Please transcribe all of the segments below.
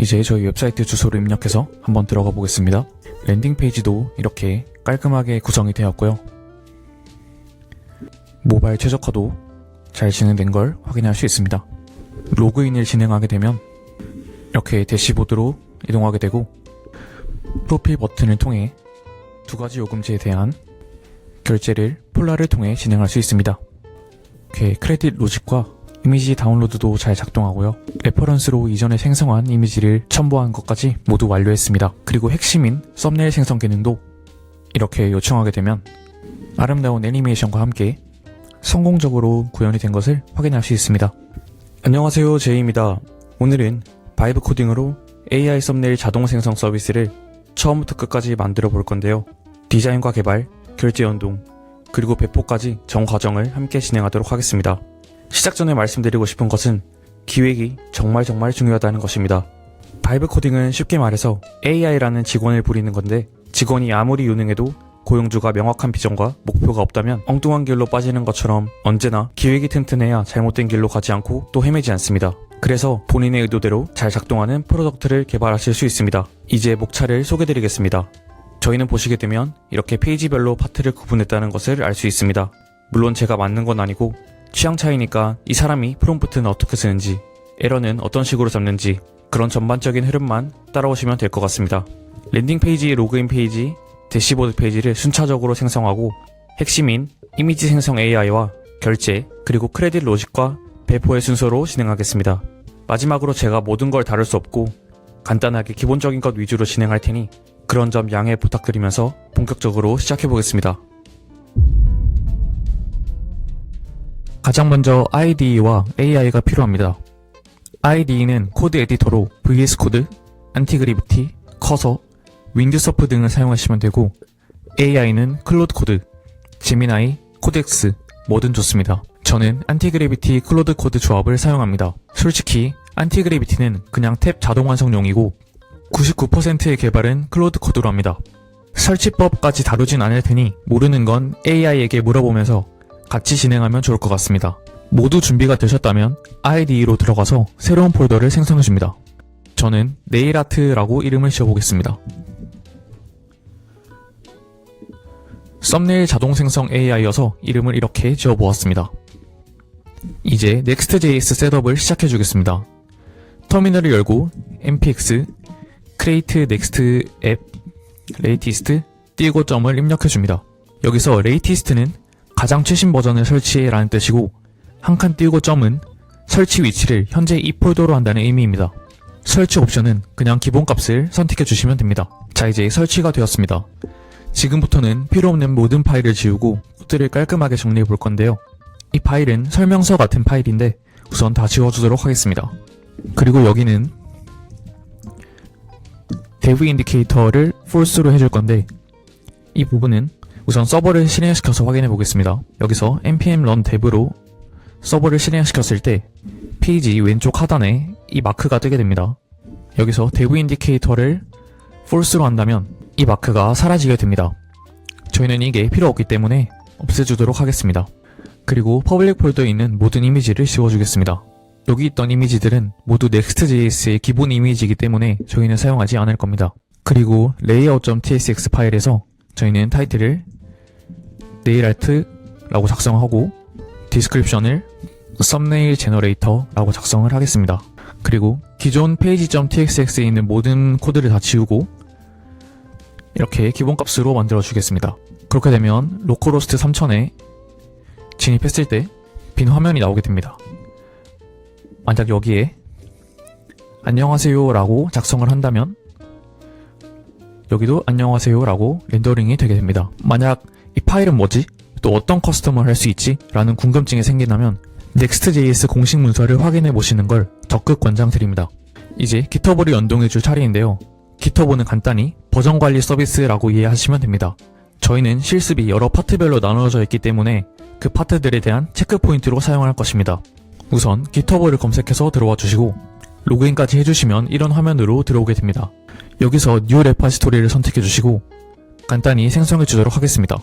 이제 저희 웹사이트 주소를 입력해서 한번 들어가 보겠습니다. 랜딩 페이지도 이렇게 깔끔하게 구성이 되었고요. 모바일 최적화도 잘 진행된 걸 확인할 수 있습니다. 로그인을 진행하게 되면 이렇게 대시보드로 이동하게 되고, 프로필 버튼을 통해 두 가지 요금제에 대한 결제를 폴라를 통해 진행할 수 있습니다. 이렇게 크레딧 로직과 이미지 다운로드도 잘 작동하고요. 레퍼런스로 이전에 생성한 이미지를 첨부한 것까지 모두 완료했습니다. 그리고 핵심인 썸네일 생성 기능도 이렇게 요청하게 되면 아름다운 애니메이션과 함께 성공적으로 구현이 된 것을 확인할 수 있습니다. 안녕하세요, 제이입니다. 오늘은 바이브 코딩으로 AI 썸네일 자동 생성 서비스를 처음부터 끝까지 만들어 볼 건데요. 디자인과 개발, 결제 연동, 그리고 배포까지 전 과정을 함께 진행하도록 하겠습니다. 시작 전에 말씀드리고 싶은 것은 기획이 정말 중요하다는 것입니다. 바이브 코딩은 쉽게 말해서 AI라는 직원을 부리는 건데, 직원이 아무리 유능해도 고용주가 명확한 비전과 목표가 없다면 엉뚱한 길로 빠지는 것처럼 언제나 기획이 튼튼해야 잘못된 길로 가지 않고 또 헤매지 않습니다. 그래서 본인의 의도대로 잘 작동하는 프로덕트를 개발하실 수 있습니다. 이제 목차를 소개드리겠습니다. 저희는 보시게 되면 이렇게 페이지별로 파트를 구분했다는 것을 알 수 있습니다. 물론 제가 맞는 건 아니고 취향 차이니까 이 사람이 프롬프트는 어떻게 쓰는지, 에러는 어떤 식으로 잡는지, 그런 전반적인 흐름만 따라오시면 될 것 같습니다. 랜딩 페이지, 로그인 페이지, 대시보드 페이지를 순차적으로 생성하고 핵심인 이미지 생성 AI와 결제, 그리고 크레딧 로직과 배포의 순서로 진행하겠습니다. 마지막으로 제가 모든 걸 다룰 수 없고 간단하게 기본적인 것 위주로 진행할 테니 그런 점 양해 부탁드리면서 본격적으로 시작해보겠습니다. 가장 먼저 IDE와 AI가 필요합니다. IDE는 코드 에디터로 VS 코드, 안티그래비티, 커서, 윈드서프 등을 사용하시면 되고, AI는 클로드 코드, 제미나이, 코덱스 뭐든 좋습니다. 저는 안티그래비티 클로드 코드 조합을 사용합니다. 솔직히 안티그래비티는 그냥 탭 자동 완성용이고 99%의 개발은 클로드 코드로 합니다. 설치법까지 다루진 않을 테니 모르는 건 AI에게 물어보면서 같이 진행하면 좋을 것 같습니다. 모두 준비가 되셨다면 IDE로 들어가서 새로운 폴더를 생성해줍니다. 저는 네일아트라고 이름을 지어보겠습니다. 썸네일 자동 생성 AI여서 이름을 이렇게 지어보았습니다. 이제 Next.js 셋업을 시작해주겠습니다. 터미널을 열고 npx create next app latest 띄고 점을 입력해줍니다. 여기서 latest는 가장 최신 버전을 설치해 라는 뜻이고, 한 칸 띄고 점은 설치 위치를 현재 이 폴더로 한다는 의미입니다. 설치 옵션은 그냥 기본값을 선택해 주시면 됩니다. 자, 이제 설치가 되었습니다. 지금부터는 필요 없는 모든 파일을 지우고 코드를 깔끔하게 정리해 볼 건데요. 이 파일은 설명서 같은 파일인데 우선 다 지워주도록 하겠습니다. 그리고 여기는 dev 인디케이터를 false로 해줄 건데, 이 부분은 우선 서버를 실행시켜서 확인해 보겠습니다. 여기서 npm run dev로 서버를 실행시켰을 때 페이지 왼쪽 하단에 이 마크가 뜨게 됩니다. 여기서 dev 인디케이터를 false로 한다면 이 마크가 사라지게 됩니다. 저희는 이게 필요 없기 때문에 없애주도록 하겠습니다. 그리고 퍼블릭 폴더에 있는 모든 이미지를 지워주겠습니다. 여기 있던 이미지들은 모두 Next.js의 기본 이미지이기 때문에 저희는 사용하지 않을 겁니다. 그리고 layout.tsx 파일에서 저희는 타이틀을 네일아트라고 작성하고 디스크립션을 썸네일 제너레이터라고 작성을 하겠습니다. 그리고 기존 page.txx에 있는 모든 코드를 다 지우고 이렇게 기본값으로 만들어 주겠습니다. 그렇게 되면 로컬호스트 3000에 진입했을 때 빈 화면이 나오게 됩니다. 만약 여기에 안녕하세요 라고 작성을 한다면 여기도 안녕하세요 라고 렌더링이 되게 됩니다. 만약 이 파일은 뭐지? 또 어떤 커스텀을 할 수 있지? 라는 궁금증이 생긴다면 Next.js 공식 문서를 확인해 보시는 걸 적극 권장드립니다. 이제 GitHub를 연동해 줄 차례인데요. GitHub는 간단히 버전 관리 서비스라고 이해하시면 됩니다. 저희는 실습이 여러 파트별로 나누어져 있기 때문에 그 파트들에 대한 체크 포인트로 사용할 것입니다. 우선 GitHub를 검색해서 들어와 주시고 로그인까지 해주시면 이런 화면으로 들어오게 됩니다. 여기서 New repository를 선택해 주시고 간단히 생성해 주도록 하겠습니다.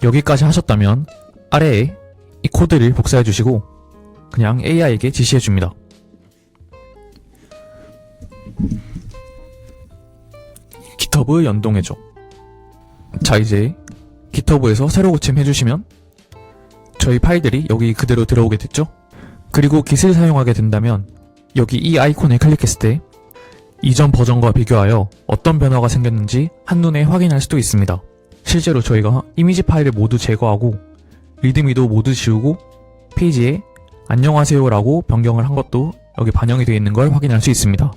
여기까지 하셨다면 아래에 이 코드를 복사해 주시고 그냥 AI에게 지시해 줍니다. GitHub 연동해줘. 자, 이제 GitHub에서 새로 고침해주시면 저희 파일들이 여기 그대로 들어오게 됐죠? 그리고 Git을 사용하게 된다면 여기 이 아이콘을 클릭했을 때 이전 버전과 비교하여 어떤 변화가 생겼는지 한눈에 확인할 수도 있습니다. 실제로 저희가 이미지 파일을 모두 제거하고 리드미도 모두 지우고 페이지에 안녕하세요 라고 변경을 한 것도 여기 반영이 되어 있는 걸 확인할 수 있습니다.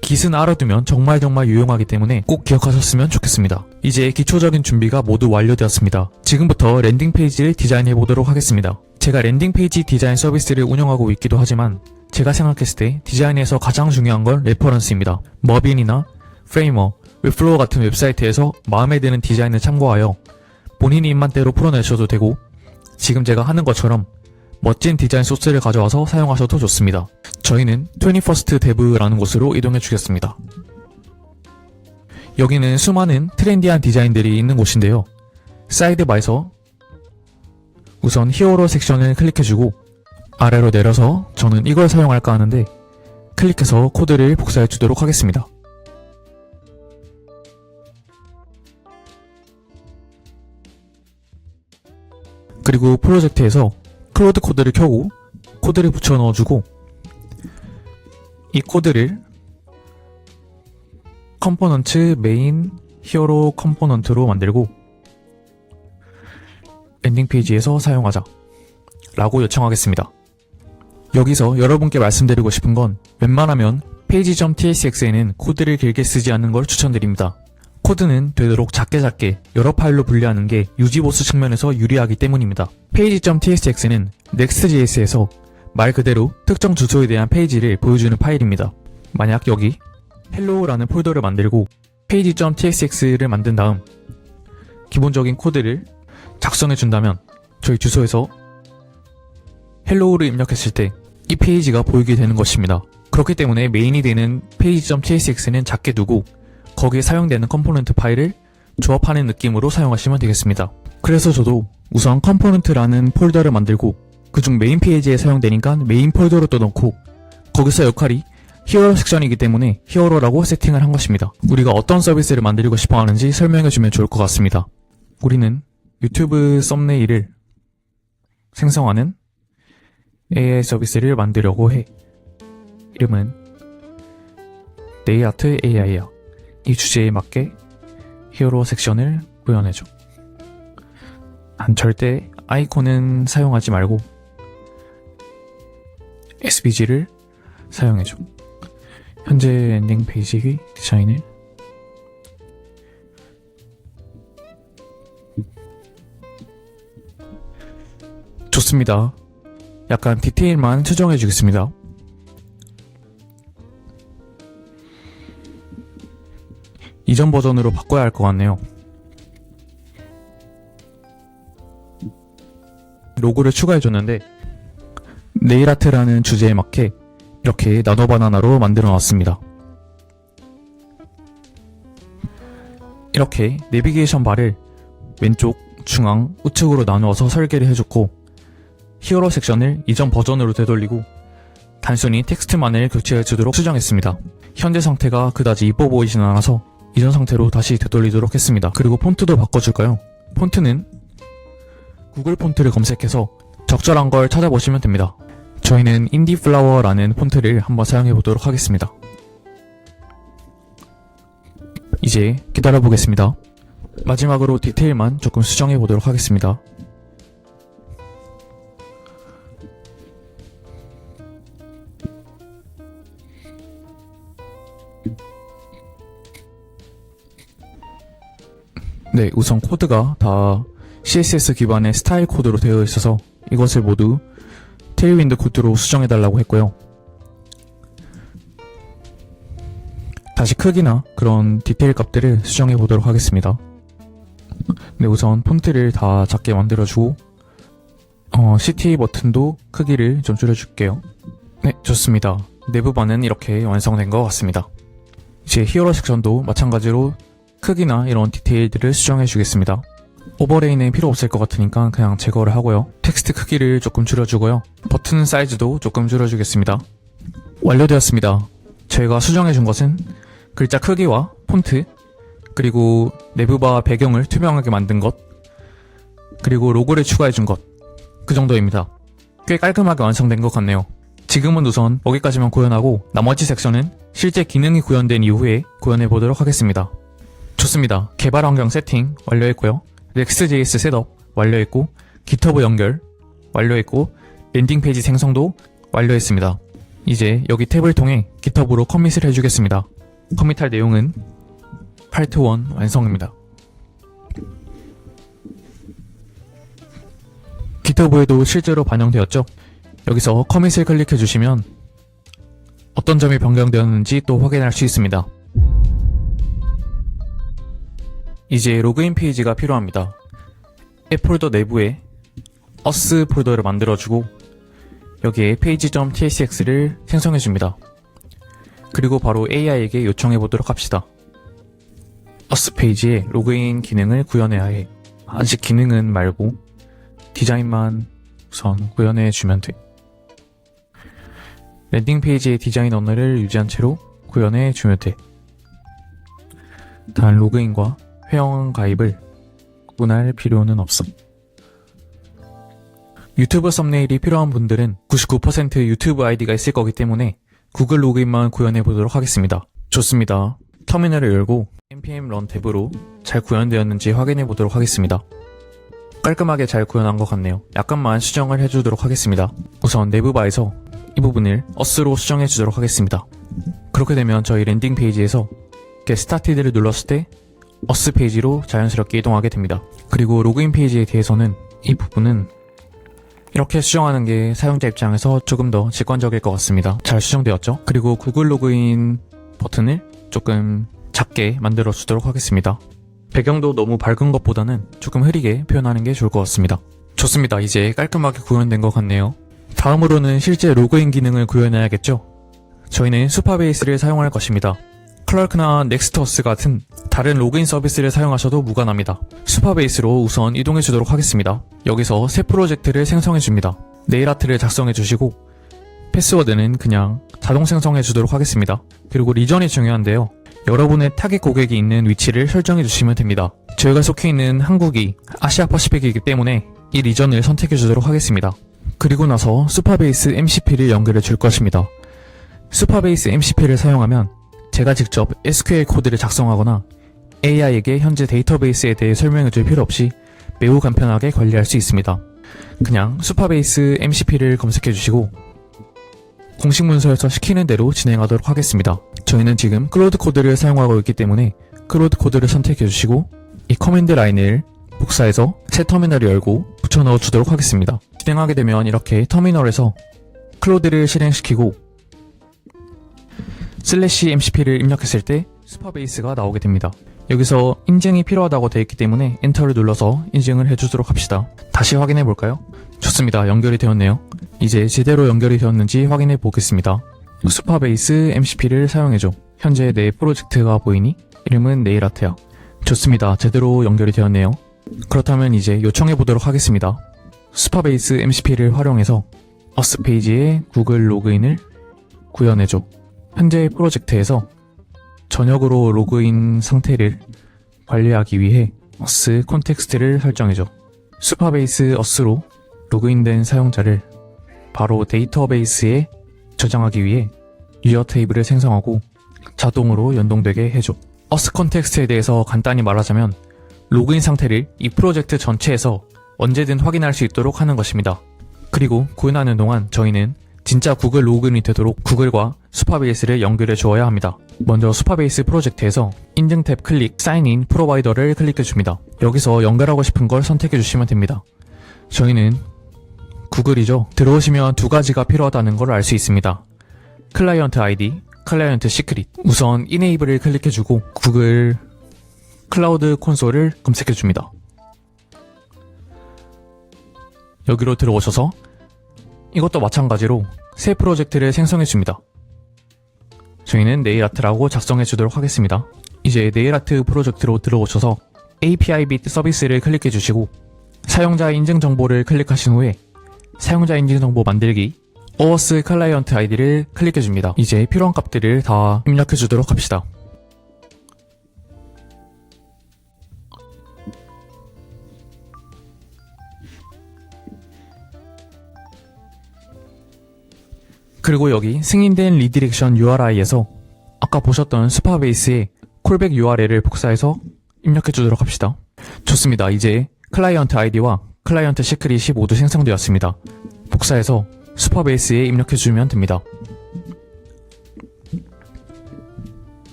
Git은 알아두면 정말 유용하기 때문에 꼭 기억하셨으면 좋겠습니다. 이제 기초적인 준비가 모두 완료되었습니다. 지금부터 랜딩 페이지를 디자인해 보도록 하겠습니다. 제가 랜딩 페이지 디자인 서비스를 운영하고 있기도 하지만 제가 생각했을 때 디자인에서 가장 중요한 건 레퍼런스입니다. 머빈이나 프레이머, 웹플로어 같은 웹사이트에서 마음에 드는 디자인을 참고하여 본인이 입맛대로 풀어내셔도 되고 지금 제가 하는 것처럼 멋진 디자인 소스를 가져와서 사용하셔도 좋습니다. 저희는 21st Dev라는 곳으로 이동해 주겠습니다. 여기는 수많은 트렌디한 디자인들이 있는 곳인데요. 사이드바에서 우선 히어로 섹션을 클릭해주고 아래로 내려서 저는 이걸 사용할까 하는데 클릭해서 코드를 복사해 주도록 하겠습니다. 그리고 프로젝트에서 클로드 코드를 켜고 코드를 붙여 넣어주고 이 코드를 컴포넌트 메인 히어로 컴포넌트로 만들고 랜딩 페이지에서 사용하자 라고 요청하겠습니다. 여기서 여러분께 말씀드리고 싶은 건 웬만하면 page.tsx에는 코드를 길게 쓰지 않는 걸 추천드립니다. 코드는 되도록 작게 여러 파일로 분리하는 게 유지보수 측면에서 유리하기 때문입니다. page.tsx는 next.js에서 말 그대로 특정 주소에 대한 페이지를 보여주는 파일입니다. 만약 여기 hello라는 폴더를 만들고 page.tsx를 만든 다음 기본적인 코드를 작성해 준다면 저희 주소에서 hello를 입력했을 때 이 페이지가 보이게 되는 것입니다. 그렇기 때문에 메인이 되는 page.tsx는 작게 두고 거기에 사용되는 컴포넌트 파일을 조합하는 느낌으로 사용하시면 되겠습니다. 그래서 저도 우선 컴포넌트라는 폴더를 만들고 그중 메인 페이지에 사용되니까 메인 폴더로 떠넣고 거기서 역할이 히어로 섹션이기 때문에 히어로라고 세팅을 한 것입니다. 우리가 어떤 서비스를 만들고 싶어 하는지 설명해주면 좋을 것 같습니다. 우리는 유튜브 썸네일을 생성하는 AI 서비스를 만들려고 해. 이름은 네이아트 AI야. 이 주제에 맞게 히어로 섹션을 구현해줘. 난 절대 아이콘은 사용하지 말고 SVG를 사용해줘. 현재 랜딩 페이지 디자인을 좋습니다. 약간 디테일만 수정해 주겠습니다. 이전 버전으로 바꿔야 할 것 같네요. 로고를 추가해 줬는데 네일아트라는 주제에 맞게 이렇게 나노바나나로 만들어 놨습니다. 이렇게 내비게이션 바를 왼쪽, 중앙, 우측으로 나누어서 설계를 해줬고 히어로 섹션을 이전 버전으로 되돌리고 단순히 텍스트만을 교체해 주도록 수정했습니다. 현재 상태가 그다지 이뻐 보이진 않아서 이전 상태로 다시 되돌리도록 했습니다. 그리고 폰트도 바꿔줄까요? 폰트는 구글 폰트를 검색해서 적절한 걸 찾아보시면 됩니다. 저희는 인디플라워라는 폰트를 한번 사용해 보도록 하겠습니다. 이제 기다려 보겠습니다. 마지막으로 디테일만 조금 수정해 보도록 하겠습니다. 네, 우선 코드가 다 CSS 기반의 스타일 코드로 되어 있어서 이것을 모두 테일윈드 코드로 수정해달라고 했고요. 다시 크기나 그런 디테일 값들을 수정해 보도록 하겠습니다. 네, 우선 폰트를 다 작게 만들어주고 CTA 버튼도 크기를 좀 줄여줄게요. 네, 좋습니다. 내부반은 이렇게 완성된 것 같습니다. 이제 히어로 섹션도 마찬가지로 크기나 이런 디테일들을 수정해 주겠습니다. 오버레이는 필요 없을 것 같으니까 그냥 제거를 하고요. 텍스트 크기를 조금 줄여주고요. 버튼 사이즈도 조금 줄여주겠습니다. 완료되었습니다. 저희가 수정해 준 것은 글자 크기와 폰트, 그리고 내부바 배경을 투명하게 만든 것, 그리고 로고를 추가해 준 것, 그 정도입니다. 꽤 깔끔하게 완성된 것 같네요. 지금은 우선 여기까지만 구현하고 나머지 섹션은 실제 기능이 구현된 이후에 구현해 보도록 하겠습니다. 좋습니다. 개발 환경 세팅 완료했고요. Next.js 셋업 완료했고, GitHub 연결 완료했고, 랜딩 페이지 생성도 완료했습니다. 이제 여기 탭을 통해 GitHub으로 커밋을 해주겠습니다. 커밋할 내용은 파트 1 완성입니다. GitHub에도 실제로 반영되었죠? 여기서 커밋을 클릭해 주시면 어떤 점이 변경되었는지 또 확인할 수 있습니다. 이제 로그인 페이지가 필요합니다. 앱 폴더 내부에 us 폴더를 만들어주고 여기에 page.tsx를 생성해줍니다. 그리고 바로 AI에게 요청해보도록 합시다. us 페이지에 로그인 기능을 구현해야 해. 아직 기능은 말고 디자인만 우선 구현해주면 돼. 랜딩 페이지의 디자인 언어를 유지한 채로 구현해주면 돼. 단 로그인과 회원 가입을 구분할 필요는 없어. 유튜브 썸네일이 필요한 분들은 99% 유튜브 아이디가 있을 거기 때문에 구글 로그인만 구현해 보도록 하겠습니다. 좋습니다. 터미널을 열고 npm run 탭으로 잘 구현되었는지 확인해 보도록 하겠습니다. 깔끔하게 잘 구현한 것 같네요. 약간만 수정을 해주도록 하겠습니다. 우선 내부바에서 이 부분을 us로 수정해 주도록 하겠습니다. 그렇게 되면 저희 랜딩 페이지에서 get started를 눌렀을 때 us 페이지로 자연스럽게 이동하게 됩니다. 그리고 로그인 페이지에 대해서는 이 부분은 이렇게 수정하는 게 사용자 입장에서 조금 더 직관적일 것 같습니다. 잘 수정되었죠? 그리고 구글 로그인 버튼을 조금 작게 만들어 주도록 하겠습니다. 배경도 너무 밝은 것보다는 조금 흐리게 표현하는 게 좋을 것 같습니다. 좋습니다. 이제 깔끔하게 구현된 것 같네요. 다음으로는 실제 로그인 기능을 구현해야겠죠? 저희는 수파베이스를 사용할 것입니다. 클라크나 넥스트어스 같은 다른 로그인 서비스를 사용하셔도 무관합니다. 수파베이스로 우선 이동해 주도록 하겠습니다. 여기서 새 프로젝트를 생성해 줍니다. 네일 아트를 작성해 주시고 패스워드는 그냥 자동 생성해 주도록 하겠습니다. 그리고 리전이 중요한데요. 여러분의 타깃 고객이 있는 위치를 설정해 주시면 됩니다. 저희가 속해 있는 한국이 아시아 퍼시픽이기 때문에 이 리전을 선택해 주도록 하겠습니다. 그리고 나서 수파베이스 MCP를 연결해 줄 것입니다. 수파베이스 MCP를 사용하면 제가 직접 SQL 코드를 작성하거나 AI에게 현재 데이터베이스에 대해 설명해 줄 필요 없이 매우 간편하게 관리할 수 있습니다. 그냥 수파베이스 MCP를 검색해 주시고 공식 문서에서 시키는 대로 진행하도록 하겠습니다. 저희는 지금 클로드 코드를 사용하고 있기 때문에 클로드 코드를 선택해 주시고 이 커맨드 라인을 복사해서 새 터미널을 열고 붙여 넣어 주도록 하겠습니다. 진행하게 되면 이렇게 터미널에서 클로드를 실행시키고 /MCP를 입력했을 때 수파베이스가 나오게 됩니다. 여기서 인증이 필요하다고 되어 있기 때문에 엔터를 눌러서 인증을 해주도록 합시다. 다시 확인해 볼까요? 좋습니다. 연결이 되었네요. 이제 제대로 연결이 되었는지 확인해 보겠습니다. 수파베이스 MCP를 사용해줘. 현재 내 프로젝트가 보이니? 이름은 네일아트야. 좋습니다. 제대로 연결이 되었네요. 그렇다면 이제 요청해 보도록 하겠습니다. 수파베이스 MCP를 활용해서 us 페이지에 구글 로그인을 구현해줘. 현재 프로젝트에서 전역으로 로그인 상태를 관리하기 위해 us 콘텍스트를 설정해줘. 수파베이스 us로 로그인된 사용자를 바로 데이터베이스에 저장하기 위해 유저 테이블을 생성하고 자동으로 연동되게 해줘. us 콘텍스트에 대해서 간단히 말하자면 로그인 상태를 이 프로젝트 전체에서 언제든 확인할 수 있도록 하는 것입니다. 그리고 구현하는 동안 저희는 진짜 구글 로그인이 되도록 구글과 수파베이스를 연결해 주어야 합니다. 먼저 수파베이스 프로젝트에서 인증 탭 클릭 사인인 프로바이더를 클릭해 줍니다. 여기서 연결하고 싶은 걸 선택해 주시면 됩니다. 저희는 구글이죠. 들어오시면 두 가지가 필요하다는 걸 알 수 있습니다. 클라이언트 아이디, 클라이언트 시크릿. 우선 이네이블을 클릭해 주고 구글 클라우드 콘솔을 검색해 줍니다. 여기로 들어오셔서 이것도 마찬가지로 새 프로젝트를 생성해 줍니다. 저희는 네일아트라고 작성해 주도록 하겠습니다. 이제 네일아트 프로젝트로 들어오셔서 API 빗 서비스를 클릭해 주시고 사용자 인증 정보를 클릭하신 후에 사용자 인증 정보 만들기 OAuth 클라이언트 아이디를 클릭해줍니다. 이제 필요한 값들을 다 입력해주도록 합시다. 그리고 여기 승인된 리디렉션 URI에서 아까 보셨던 스파베이스의 콜백 URL을 복사해서 입력해주도록 합시다. 좋습니다. 이제 클라이언트 아이디와 클라이언트 시크릿이 모두 생성되었습니다. 복사해서 스파베이스에 입력해주면 됩니다.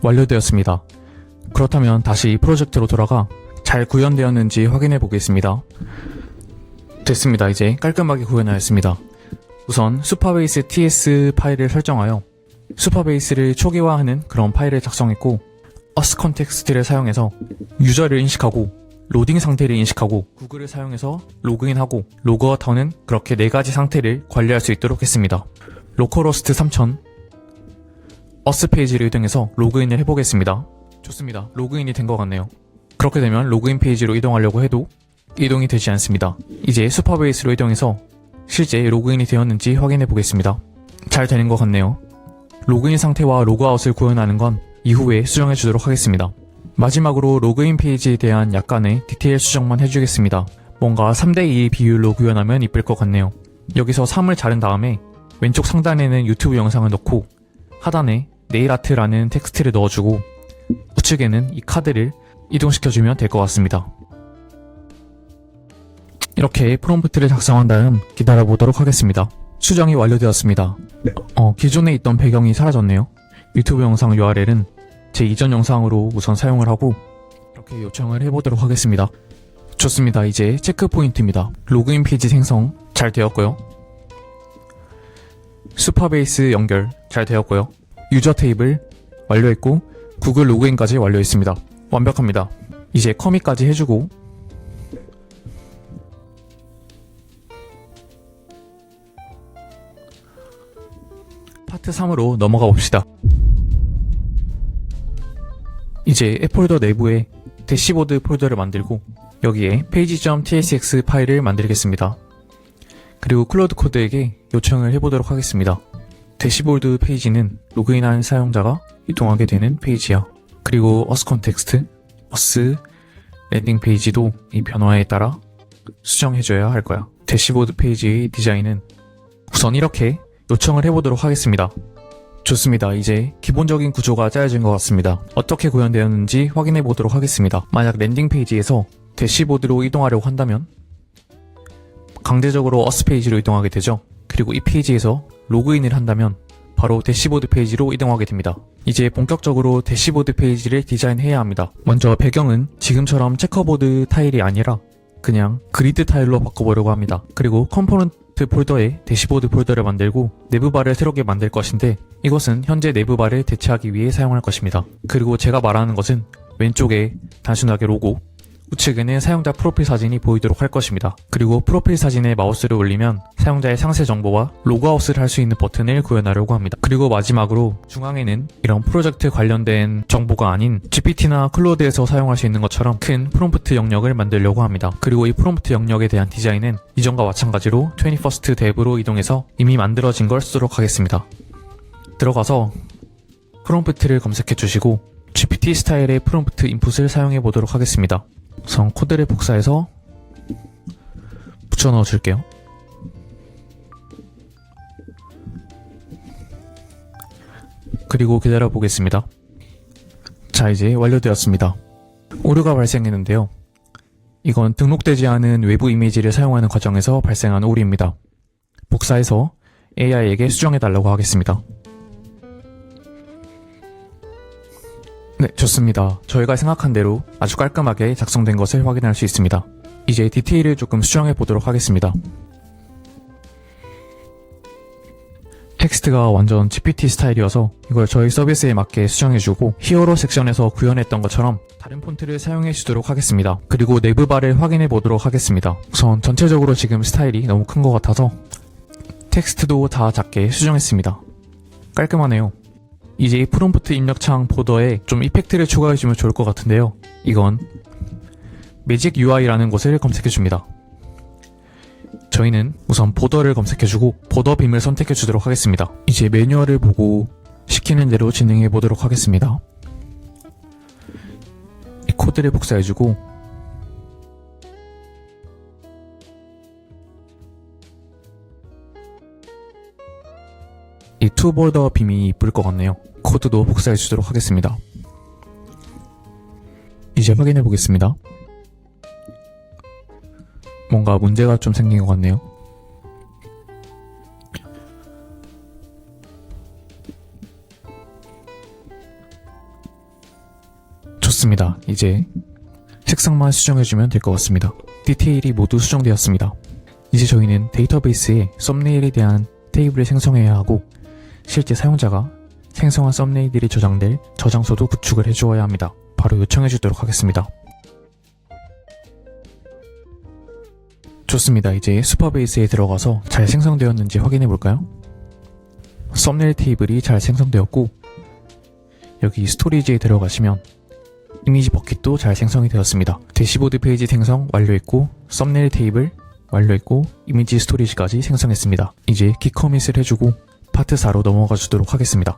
완료되었습니다. 그렇다면 다시 프로젝트로 돌아가 잘 구현되었는지 확인해 보겠습니다. 됐습니다. 이제 깔끔하게 구현하였습니다. 우선 슈퍼베이스 TS 파일을 설정하여 슈퍼베이스를 초기화하는 그런 파일을 작성했고 us 컨텍스트를 사용해서 유저를 인식하고 로딩 상태를 인식하고 구글을 사용해서 로그인하고 로그아웃하는 그렇게 4가지 상태를 관리할 수 있도록 했습니다. 로컬호스트 3000 us 페이지를 이동해서 로그인을 해보겠습니다. 좋습니다. 로그인이 된 것 같네요. 그렇게 되면 로그인 페이지로 이동하려고 해도 이동이 되지 않습니다. 이제 슈퍼베이스로 이동해서 실제 로그인이 되었는지 확인해 보겠습니다. 잘 되는 것 같네요. 로그인 상태와 로그아웃을 구현하는 건 이후에 수정해 주도록 하겠습니다. 마지막으로 로그인 페이지에 대한 약간의 디테일 수정만 해주겠습니다. 뭔가 3대2 비율로 구현하면 이쁠 것 같네요. 여기서 3을 자른 다음에 왼쪽 상단에는 유튜브 영상을 넣고 하단에 네일아트라는 텍스트를 넣어주고 우측에는 이 카드를 이동시켜주면 될 것 같습니다. 이렇게 프롬프트를 작성한 다음 기다려보도록 하겠습니다. 수정이 완료되었습니다. 기존에 있던 배경이 사라졌네요. 유튜브 영상 URL은 제 이전 영상으로 우선 사용을 하고 이렇게 요청을 해보도록 하겠습니다. 좋습니다. 이제 체크 포인트입니다. 로그인 페이지 생성 잘 되었고요. 슈퍼베이스 연결 잘 되었고요. 유저 테이블 완료했고 구글 로그인까지 완료했습니다. 완벽합니다. 이제 커밋까지 해주고 파트 3으로 넘어가 봅시다. 이제 앱 폴더 내부에 대시보드 폴더를 만들고 여기에 page.tsx 파일을 만들겠습니다. 그리고 클로드 코드에게 요청을 해보도록 하겠습니다. 대시보드 페이지는 로그인한 사용자가 이동하게 되는 페이지야. 그리고 us 컨텍스트, us 랜딩 페이지도 이 변화에 따라 수정해줘야 할 거야. 대시보드 페이지의 디자인은 우선 이렇게 요청을 해보도록 하겠습니다. 좋습니다. 이제 기본적인 구조가 짜여진 것 같습니다. 어떻게 구현되었는지 확인해 보도록 하겠습니다. 만약 랜딩 페이지에서 대시보드로 이동하려고 한다면 강제적으로 us 페이지로 이동하게 되죠. 그리고 이 페이지에서 로그인을 한다면 바로 대시보드 페이지로 이동하게 됩니다. 이제 본격적으로 대시보드 페이지를 디자인해야 합니다. 먼저 배경은 지금처럼 체커보드 타일이 아니라 그냥 그리드 타일로 바꿔보려고 합니다. 그리고 컴포넌트 폴더에 대시보드 폴더를 만들고 내부바를 새롭게 만들 것인데 이것은 현재 내부바를 대체하기 위해 사용할 것입니다. 그리고 제가 말하는 것은 왼쪽에 단순하게 로고, 우측에는 사용자 프로필 사진이 보이도록 할 것입니다. 그리고 프로필 사진에 마우스를 올리면 사용자의 상세 정보와 로그아웃을 할 수 있는 버튼을 구현하려고 합니다. 그리고 마지막으로 중앙에는 이런 프로젝트 관련된 정보가 아닌 GPT나 클로드에서 사용할 수 있는 것처럼 큰 프롬프트 영역을 만들려고 합니다. 그리고 이 프롬프트 영역에 대한 디자인은 이전과 마찬가지로 21st dev로 이동해서 이미 만들어진 걸 쓰도록 하겠습니다. 들어가서 프롬프트를 검색해 주시고 GPT 스타일의 프롬프트 인풋을 사용해 보도록 하겠습니다. 우선 코드를 복사해서 붙여 넣어 줄게요. 그리고 기다려 보겠습니다. 자, 이제 완료되었습니다. 오류가 발생했는데요. 이건 등록되지 않은 외부 이미지를 사용하는 과정에서 발생한 오류입니다. 복사해서 AI에게 수정해 달라고 하겠습니다. 네, 좋습니다. 저희가 생각한 대로 아주 깔끔하게 작성된 것을 확인할 수 있습니다. 이제 디테일을 조금 수정해 보도록 하겠습니다. 텍스트가 완전 GPT 스타일이어서 이걸 저희 서비스에 맞게 수정해주고 히어로 섹션에서 구현했던 것처럼 다른 폰트를 사용해 주도록 하겠습니다. 그리고 내부바를 확인해 보도록 하겠습니다. 우선 전체적으로 지금 스타일이 너무 큰 것 같아서 텍스트도 다 작게 수정했습니다. 깔끔하네요. 이제 이 프롬프트 입력창 보더에 좀 이펙트를 추가해주면 좋을 것 같은데요. 이건 매직 UI라는 곳을 검색해줍니다. 저희는 우선 보더를 검색해주고 보더 빔을 선택해주도록 하겠습니다. 이제 매뉴얼을 보고 시키는 대로 진행해 보도록 하겠습니다. 이 코드를 복사해주고 이 투보더 빔이 이쁠 것 같네요. 코드도 복사해주도록 하겠습니다. 이제 확인해 보겠습니다. 뭔가 문제가 좀 생긴 것 같네요. 좋습니다. 이제 색상만 수정해주면 될 것 같습니다. 디테일이 모두 수정되었습니다. 이제 저희는 데이터베이스에 썸네일에 대한 테이블을 생성해야 하고 실제 사용자가 생성한 썸네일들이 저장될 저장소도 구축을 해주어야 합니다. 바로 요청해주도록 하겠습니다. 좋습니다. 이제 슈퍼베이스에 들어가서 잘 생성되었는지 확인해 볼까요? 썸네일 테이블이 잘 생성되었고 여기 스토리지에 들어가시면 이미지 버킷도 잘 생성이 되었습니다. 대시보드 페이지 생성 완료했고 썸네일 테이블 완료했고 이미지 스토리지까지 생성했습니다. 이제 키 커밋을 해주고 파트 4로 넘어가 주도록 하겠습니다.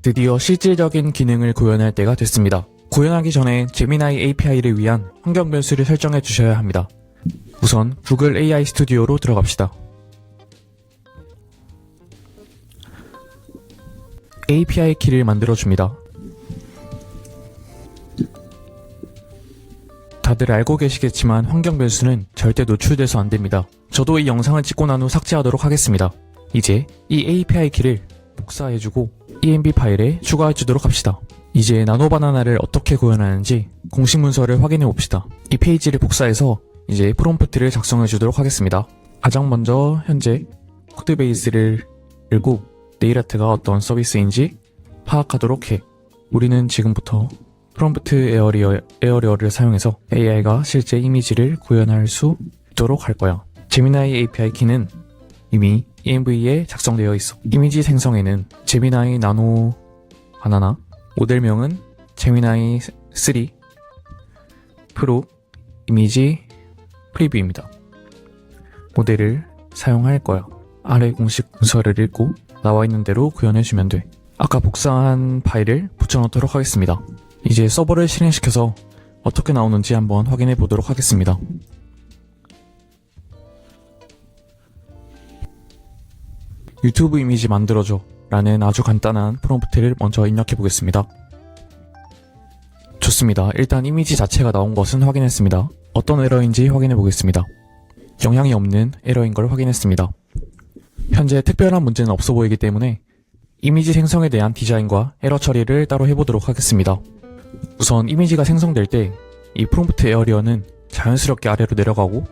드디어 실질적인 기능을 구현할 때가 됐습니다. 구현하기 전에 제미나이 API를 위한 환경 변수를 설정해 주셔야 합니다. 우선 구글 AI 스튜디오로 들어갑시다. API 키를 만들어 줍니다. 다들 알고 계시겠지만 환경 변수는 절대 노출돼서 안 됩니다. 저도 이 영상을 찍고 난 후 삭제하도록 하겠습니다. 이제 이 API 키를 복사해주고 ENB 파일에 추가해 주도록 합시다. 이제 나노바나나를 어떻게 구현하는지 공식 문서를 확인해 봅시다. 이 페이지를 복사해서 이제 프롬프트를 작성해 주도록 하겠습니다. 가장 먼저 현재 코드베이스를 읽고 네일아트가 어떤 서비스인지 파악하도록 해. 우리는 지금부터 프롬프트 에어리어를 사용해서 AI가 실제 이미지를 구현할 수 있도록 할 거야. 제미나이 API 키는 이미 ENV에 작성되어 있어. 이미지 생성에는 제미나이 나노 바나나, 모델명은 제미나이 3 프로 이미지 프리뷰입니다. 모델을 사용할 거야. 아래 공식 문서를 읽고 나와 있는 대로 구현해주면 돼. 아까 복사한 파일을 붙여넣도록 하겠습니다. 이제 서버를 실행시켜서 어떻게 나오는지 한번 확인해 보도록 하겠습니다. 유튜브 이미지 만들어줘 라는 아주 간단한 프롬프트를 먼저 입력해 보겠습니다. 좋습니다. 일단 이미지 자체가 나온 것은 확인했습니다. 어떤 에러인지 확인해 보겠습니다. 영향이 없는 에러인 걸 확인했습니다. 현재 특별한 문제는 없어 보이기 때문에 이미지 생성에 대한 디자인과 에러 처리를 따로 해보도록 하겠습니다. 우선 이미지가 생성될 때 이 프롬프트 에어리어는 자연스럽게 아래로 내려가고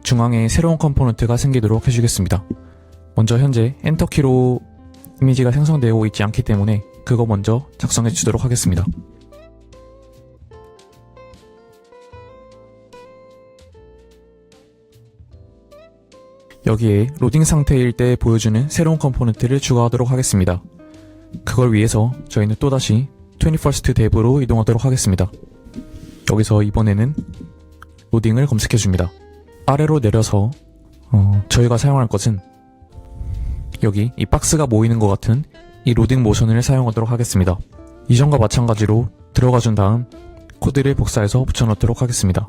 중앙에 새로운 컴포넌트가 생기도록 해주겠습니다. 먼저 현재 엔터키로 이미지가 생성되어 있지 않기 때문에 그거 먼저 작성해 주도록 하겠습니다. 여기에 로딩 상태일 때 보여주는 새로운 컴포넌트를 추가하도록 하겠습니다. 그걸 위해서 저희는 또다시 21st dev로 이동하도록 하겠습니다. 여기서 이번에는 로딩을 검색해줍니다. 아래로 내려서 저희가 사용할 것은 여기 이 박스가 모이는 것 같은 이 로딩 모션을 사용하도록 하겠습니다. 이전과 마찬가지로 들어가준 다음 코드를 복사해서 붙여넣도록 하겠습니다.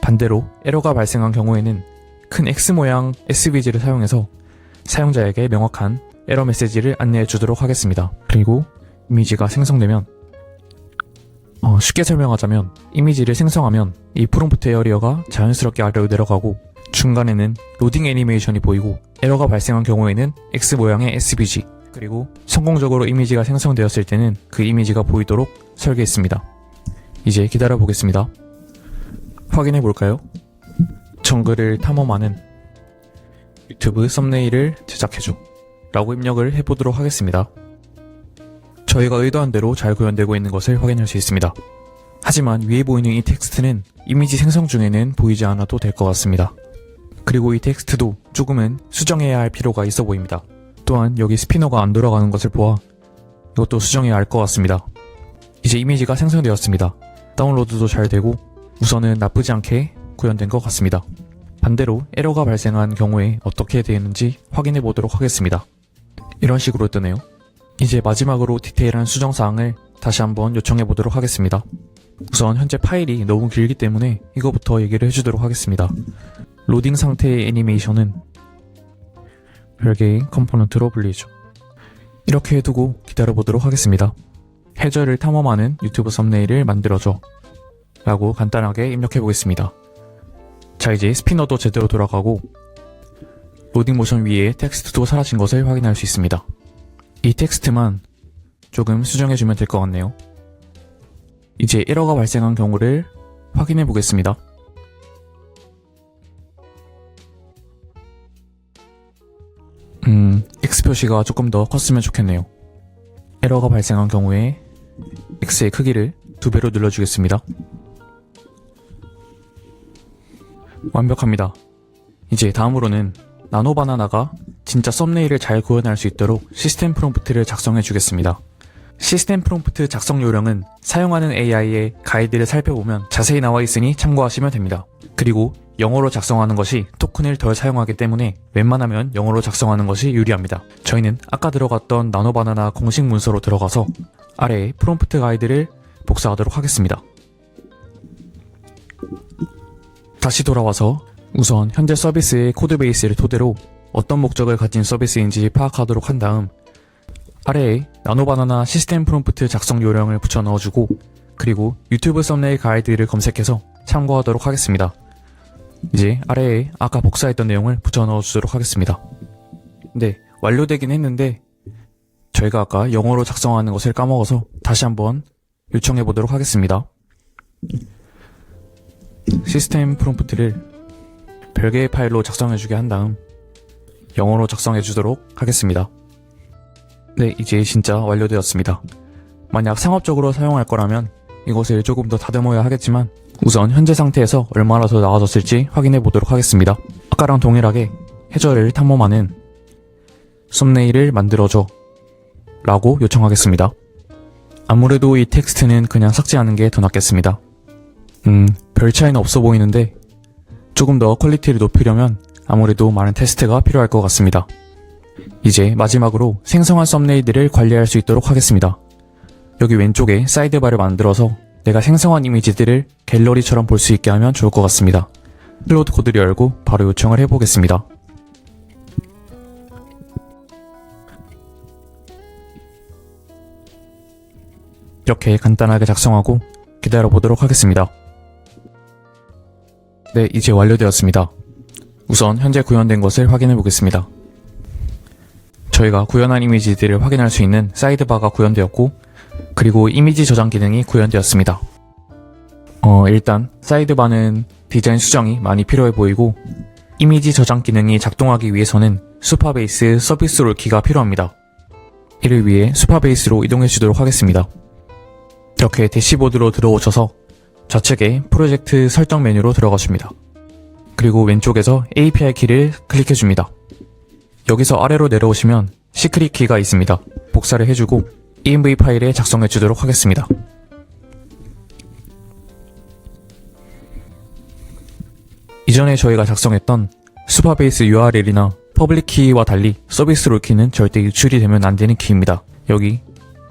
반대로 에러가 발생한 경우에는 큰 X 모양 SVG를 사용해서 사용자에게 명확한 에러 메시지를 안내해 주도록 하겠습니다. 그리고 이미지가 생성되면 쉽게 설명하자면 이미지를 생성하면 이 프롬프트 에어리어가 자연스럽게 아래로 내려가고 중간에는 로딩 애니메이션이 보이고 에러가 발생한 경우에는 X 모양의 SVG 그리고 성공적으로 이미지가 생성되었을 때는 그 이미지가 보이도록 설계했습니다. 이제 기다려 보겠습니다. 확인해 볼까요? 정글을 탐험하는 유튜브 썸네일을 제작해줘 라고 입력을 해보도록 하겠습니다. 저희가 의도한 대로 잘 구현되고 있는 것을 확인할 수 있습니다. 하지만 위에 보이는 이 텍스트는 이미지 생성 중에는 보이지 않아도 될 것 같습니다. 그리고 이 텍스트도 조금은 수정해야 할 필요가 있어 보입니다. 또한 여기 스피너가 안 돌아가는 것을 보아 이것도 수정해야 할 것 같습니다. 이제 이미지가 생성되었습니다. 다운로드도 잘 되고 우선은 나쁘지 않게 구현된 것 같습니다. 반대로 에러가 발생한 경우에 어떻게 되는지 확인해 보도록 하겠습니다. 이런 식으로 뜨네요. 이제 마지막으로 디테일한 수정사항을 다시 한번 요청해 보도록 하겠습니다. 우선 현재 파일이 너무 길기 때문에 이거부터 얘기를 해주도록 하겠습니다. 로딩 상태의 애니메이션은 별개의 컴포넌트로 불리죠. 이렇게 해두고 기다려보도록 하겠습니다. 해저를 탐험하는 유튜브 썸네일을 만들어줘 라고 간단하게 입력해 보겠습니다. 자, 이제 스피너도 제대로 돌아가고 로딩 모션 위에 텍스트도 사라진 것을 확인할 수 있습니다. 이 텍스트만 조금 수정해주면 될 것 같네요. 이제 에러가 발생한 경우를 확인해 보겠습니다. X 표시가 조금 더 컸으면 좋겠네요. 에러가 발생한 경우에 X의 크기를 2배로 눌러주겠습니다. 완벽합니다. 이제 다음으로는 나노바나나가 진짜 썸네일을 잘 구현할 수 있도록 시스템 프롬프트를 작성해 주겠습니다. 시스템 프롬프트 작성 요령은 사용하는 AI의 가이드를 살펴보면 자세히 나와 있으니 참고하시면 됩니다. 그리고 영어로 작성하는 것이 토큰을 덜 사용하기 때문에 웬만하면 영어로 작성하는 것이 유리합니다. 저희는 아까 들어갔던 나노바나나 공식 문서로 들어가서 아래에 프롬프트 가이드를 복사하도록 하겠습니다. 다시 돌아와서 우선 현재 서비스의 코드베이스를 토대로 어떤 목적을 가진 서비스인지 파악하도록 한 다음 아래에 나노바나나 시스템 프롬프트 작성 요령을 붙여 넣어주고 그리고 유튜브 썸네일 가이드를 검색해서 참고하도록 하겠습니다. 이제 아래에 아까 복사했던 내용을 붙여 넣어주도록 하겠습니다. 네, 완료되긴 했는데 저희가 아까 영어로 작성하는 것을 까먹어서 다시 한번 요청해 보도록 하겠습니다. 시스템 프롬프트를 별개의 파일로 작성해주게 한 다음 영어로 작성해주도록 하겠습니다. 네, 이제 진짜 완료되었습니다. 만약 상업적으로 사용할 거라면 이것을 조금 더 다듬어야 하겠지만 우선 현재 상태에서 얼마나 더 나아졌을지 확인해 보도록 하겠습니다. 아까랑 동일하게 해저를 탐험하는 썸네일을 만들어줘 라고 요청하겠습니다. 아무래도 이 텍스트는 그냥 삭제하는 게 더 낫겠습니다. 별 차이는 없어 보이는데 조금 더 퀄리티를 높이려면 아무래도 많은 테스트가 필요할 것 같습니다. 이제 마지막으로 생성한 썸네일들을 관리할 수 있도록 하겠습니다. 여기 왼쪽에 사이드바를 만들어서 내가 생성한 이미지들을 갤러리처럼 볼 수 있게 하면 좋을 것 같습니다. 클로드 코드를 열고 바로 요청을 해보겠습니다. 이렇게 간단하게 작성하고 기다려보도록 하겠습니다. 네, 이제 완료되었습니다. 우선 현재 구현된 것을 확인해 보겠습니다. 저희가 구현한 이미지들을 확인할 수 있는 사이드바가 구현되었고 그리고 이미지 저장 기능이 구현되었습니다. 일단 사이드바는 디자인 수정이 많이 필요해 보이고 이미지 저장 기능이 작동하기 위해서는 수파베이스 서비스 롤키가 필요합니다. 이를 위해 수파베이스로 이동해 주도록 하겠습니다. 이렇게 대시보드로 들어오셔서 좌측에 프로젝트 설정 메뉴로 들어가 줍니다. 그리고 왼쪽에서 API 키를 클릭해 줍니다. 여기서 아래로 내려오시면 시크릿 키가 있습니다. 복사를 해주고 env 파일에 작성해 주도록 하겠습니다. 이전에 저희가 작성했던 수파베이스 URL이나 퍼블릭 키와 달리 서비스 롤 키는 절대 유출이 되면 안 되는 키입니다. 여기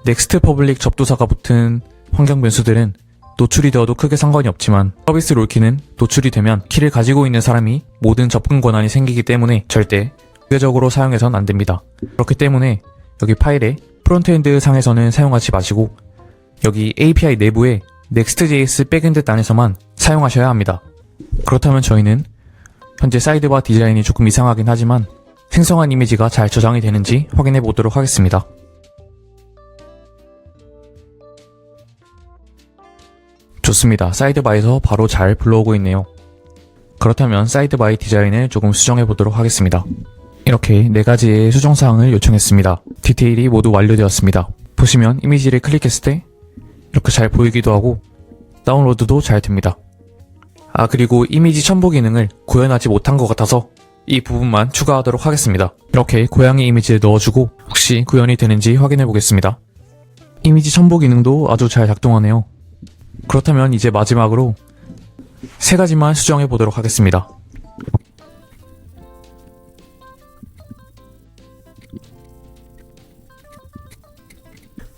넥스트 퍼블릭 접두사가 붙은 환경 변수들은 노출이 되어도 크게 상관이 없지만 서비스 롤 키는 노출이 되면 키를 가지고 있는 사람이 모든 접근 권한이 생기기 때문에 절대 우회적으로 사용해서는 안 됩니다. 그렇기 때문에 여기 파일에 프론트엔드 상에서는 사용하지 마시고 여기 API 내부에 Next.js 백엔드 단에서만 사용하셔야 합니다. 그렇다면 저희는 현재 사이드바 디자인이 조금 이상하긴 하지만 생성한 이미지가 잘 저장이 되는지 확인해 보도록 하겠습니다. 좋습니다. 사이드바에서 바로 잘 불러오고 있네요. 그렇다면 사이드바의 디자인을 조금 수정해 보도록 하겠습니다. 이렇게 4가지의 수정사항을 요청했습니다. 디테일이 모두 완료되었습니다. 보시면 이미지를 클릭했을 때 이렇게 잘 보이기도 하고 다운로드도 잘 됩니다. 그리고 이미지 첨부 기능을 구현하지 못한 것 같아서 이 부분만 추가하도록 하겠습니다. 이렇게 고양이 이미지를 넣어주고 혹시 구현이 되는지 확인해 보겠습니다. 이미지 첨부 기능도 아주 잘 작동하네요. 그렇다면 이제 마지막으로 세 가지만 수정해 보도록 하겠습니다.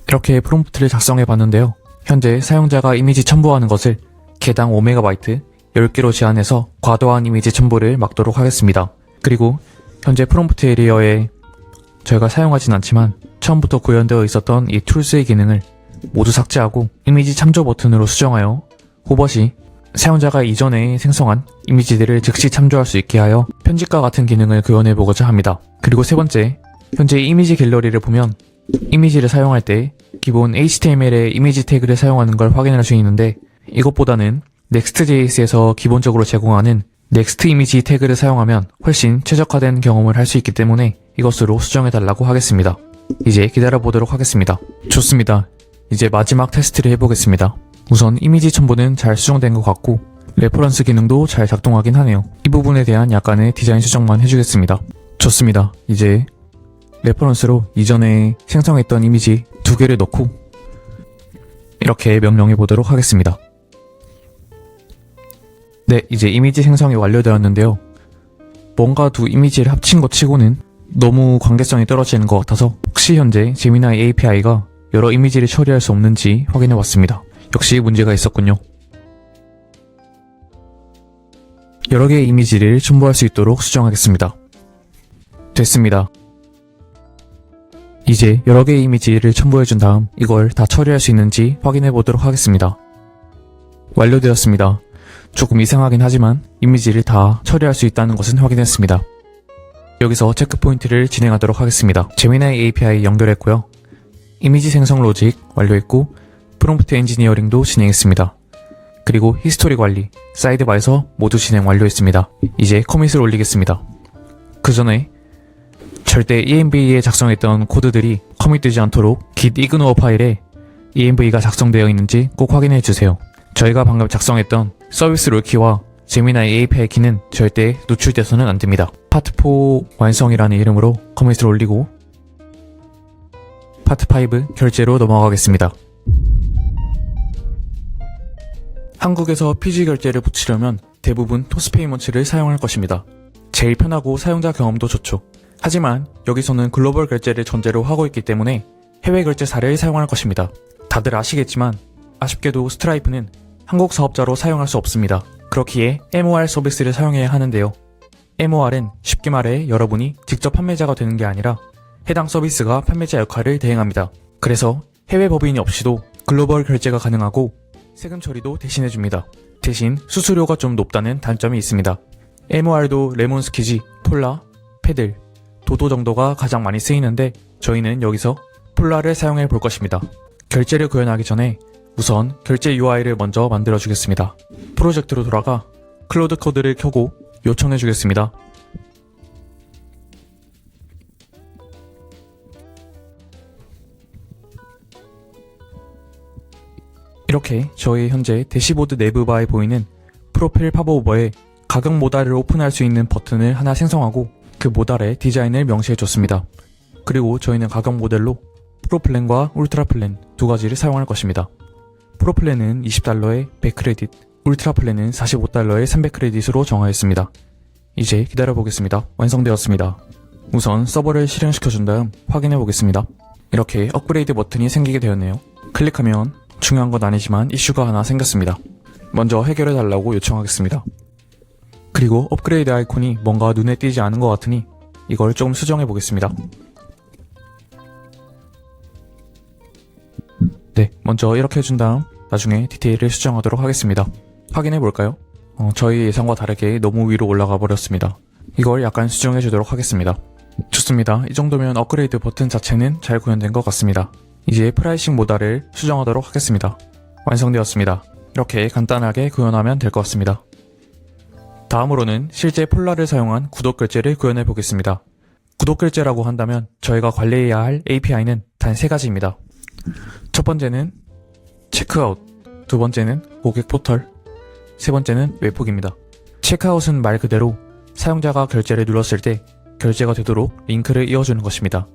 이렇게 프롬프트를 작성해 봤는데요. 현재 사용자가 이미지 첨부하는 것을 개당 5MB 10개로 제한해서 과도한 이미지 첨부를 막도록 하겠습니다. 그리고 현재 프롬프트 에리어에 저희가 사용하진 않지만 처음부터 구현되어 있었던 이 툴스의 기능을 모두 삭제하고 이미지 참조 버튼으로 수정하여 호버 시 사용자가 이전에 생성한 이미지들을 즉시 참조할 수 있게 하여 편집과 같은 기능을 구현해 보고자 합니다. 그리고 세 번째, 현재 이미지 갤러리를 보면 이미지를 사용할 때 기본 HTML의 이미지 태그를 사용하는 걸 확인할 수 있는데 이것보다는 Next.js에서 기본적으로 제공하는 Next 이미지 태그를 사용하면 훨씬 최적화된 경험을 할 수 있기 때문에 이것으로 수정해달라고 하겠습니다. 이제 기다려보도록 하겠습니다. 좋습니다. 이제 마지막 테스트를 해보겠습니다. 우선 이미지 첨부는 잘 수정된 것 같고 레퍼런스 기능도 잘 작동하긴 하네요. 이 부분에 대한 약간의 디자인 수정만 해주겠습니다. 좋습니다. 이제 레퍼런스로 이전에 생성했던 이미지 2개를 넣고 이렇게 명령해 보도록 하겠습니다. 네, 이제 이미지 생성이 완료되었는데요. 뭔가 두 이미지를 합친 것 치고는 너무 관계성이 떨어지는 것 같아서 혹시 현재 제미나이 API가 여러 이미지를 처리할 수 없는지 확인해 봤습니다. 역시 문제가 있었군요. 여러 개의 이미지를 첨부할 수 있도록 수정하겠습니다. 됐습니다. 이제 여러 개의 이미지를 첨부해준 다음 이걸 다 처리할 수 있는지 확인해 보도록 하겠습니다. 완료되었습니다. 조금 이상하긴 하지만 이미지를 다 처리할 수 있다는 것은 확인했습니다. 여기서 체크 포인트를 진행하도록 하겠습니다. 제미나이 API 연결했고요. 이미지 생성 로직 완료했고 프롬프트 엔지니어링도 진행했습니다. 그리고 히스토리 관리, 사이드바에서 모두 진행 완료했습니다. 이제 커밋을 올리겠습니다. 그 전에 절대 env에 작성했던 코드들이 커밋되지 않도록 git ignore 파일에 env가 작성되어 있는지 꼭 확인해 주세요. 저희가 방금 작성했던 서비스 롤키와 제미나이 API 키는 절대 노출돼서는 안됩니다. 파트 4 완성이라는 이름으로 커밋을 올리고 파트 5 결제로 넘어가겠습니다. 한국에서 PG 결제를 붙이려면 대부분 토스페이먼츠를 사용할 것입니다. 제일 편하고 사용자 경험도 좋죠. 하지만 여기서는 글로벌 결제를 전제로 하고 있기 때문에 해외 결제사를 사용할 것입니다. 다들 아시겠지만 아쉽게도 스트라이프는 한국 사업자로 사용할 수 없습니다. 그렇기에 MOR 서비스를 사용해야 하는데요. MOR은 쉽게 말해 여러분이 직접 판매자가 되는 게 아니라 해당 서비스가 판매자 역할을 대행합니다. 그래서 해외 법인이 없이도 글로벌 결제가 가능하고 세금 처리도 대신해줍니다. 대신 수수료가 좀 높다는 단점이 있습니다. MOR도 레몬스키지, 폴라, 패들, 도도 정도가 가장 많이 쓰이는데 저희는 여기서 폴라를 사용해 볼 것입니다. 결제를 구현하기 전에 우선 결제 UI를 먼저 만들어 주겠습니다. 프로젝트로 돌아가 클로드 코드를 켜고 요청해 주겠습니다. 이렇게 저희 현재 대시보드 내부바에 보이는 프로필 팝오버에 가격 모달을 오픈할 수 있는 버튼을 하나 생성하고 그 모달의 디자인을 명시해 줬습니다. 그리고 저희는 가격 모델로 프로플랜과 울트라플랜 두 가지를 사용할 것입니다. 프로플랜은 $20에 100크레딧, 울트라플랜은 $45에 300크레딧으로 정하였습니다. 이제 기다려보겠습니다. 완성되었습니다. 우선 서버를 실행시켜준 다음 확인해보겠습니다. 이렇게 업그레이드 버튼이 생기게 되었네요. 클릭하면 중요한 건 아니지만 이슈가 하나 생겼습니다. 먼저 해결해달라고 요청하겠습니다. 그리고 업그레이드 아이콘이 뭔가 눈에 띄지 않은 것 같으니 이걸 좀 수정해보겠습니다. 네, 먼저 이렇게 해준 다음 나중에 디테일을 수정하도록 하겠습니다. 확인해볼까요? 저희 예상과 다르게 너무 위로 올라가 버렸습니다. 이걸 약간 수정해주도록 하겠습니다. 좋습니다. 이 정도면 업그레이드 버튼 자체는 잘 구현된 것 같습니다. 이제 프라이싱 모달을 수정하도록 하겠습니다. 완성되었습니다. 이렇게 간단하게 구현하면 될 것 같습니다. 다음으로는 실제 폴라를 사용한 구독 결제를 구현해 보겠습니다. 구독 결제라고 한다면 저희가 관리해야 할 API는 단 3가지입니다. 첫 번째는 체크아웃, 두 번째는 고객 포털, 세 번째는 웹훅입니다. 체크아웃은 말 그대로 사용자가 결제를 눌렀을 때 결제가 되도록 링크를 이어주는 것입니다.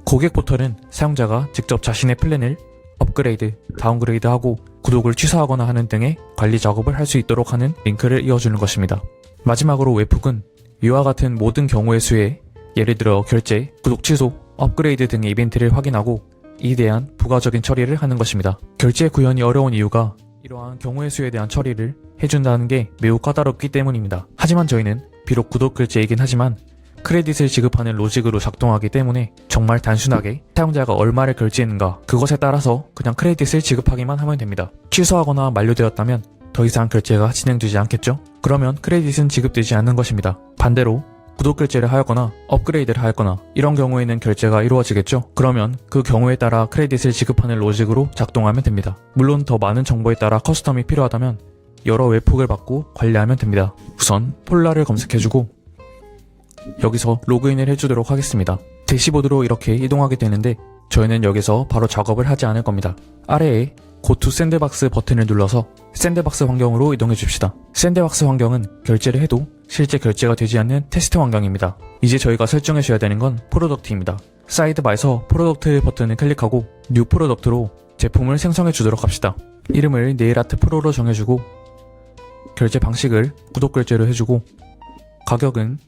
고객 포털은 사용자가 직접 자신의 플랜을 업그레이드, 다운그레이드하고 구독을 취소하거나 하는 등의 관리 작업을 할 수 있도록 하는 링크를 이어주는 것입니다. 마지막으로 웹훅은 이와 같은 모든 경우의 수에 예를 들어 결제, 구독 취소, 업그레이드 등의 이벤트를 확인하고 이에 대한 부가적인 처리를 하는 것입니다. 결제 구현이 어려운 이유가 이러한 경우의 수에 대한 처리를 해준다는 게 매우 까다롭기 때문입니다. 하지만 저희는 비록 구독 결제이긴 하지만 크레딧을 지급하는 로직으로 작동하기 때문에 정말 단순하게 사용자가 얼마를 결제했는가 그것에 따라서 그냥 크레딧을 지급하기만 하면 됩니다. 취소하거나 만료되었다면 더 이상 결제가 진행되지 않겠죠? 그러면 크레딧은 지급되지 않는 것입니다. 반대로 구독 결제를 하였거나 업그레이드를 하였거나 이런 경우에는 결제가 이루어지겠죠? 그러면 그 경우에 따라 크레딧을 지급하는 로직으로 작동하면 됩니다. 물론 더 많은 정보에 따라 커스텀이 필요하다면 여러 웹훅을 받고 관리하면 됩니다. 우선 폴라를 검색해주고 여기서 로그인을 해주도록 하겠습니다. 대시보드로 이렇게 이동하게 되는데 저희는 여기서 바로 작업을 하지 않을 겁니다. 아래에 Go to 샌드박스 버튼을 눌러서 샌드박스 환경으로 이동해 줍시다. 샌드박스 환경은 결제를 해도 실제 결제가 되지 않는 테스트 환경입니다. 이제 저희가 설정해 줘야 되는 건 프로덕트입니다. 사이드바에서 프로덕트 버튼을 클릭하고 뉴 프로덕트로 제품을 생성해 주도록 합시다. 이름을 네일아트 프로로 정해주고 결제 방식을 구독 결제로 해주고 가격은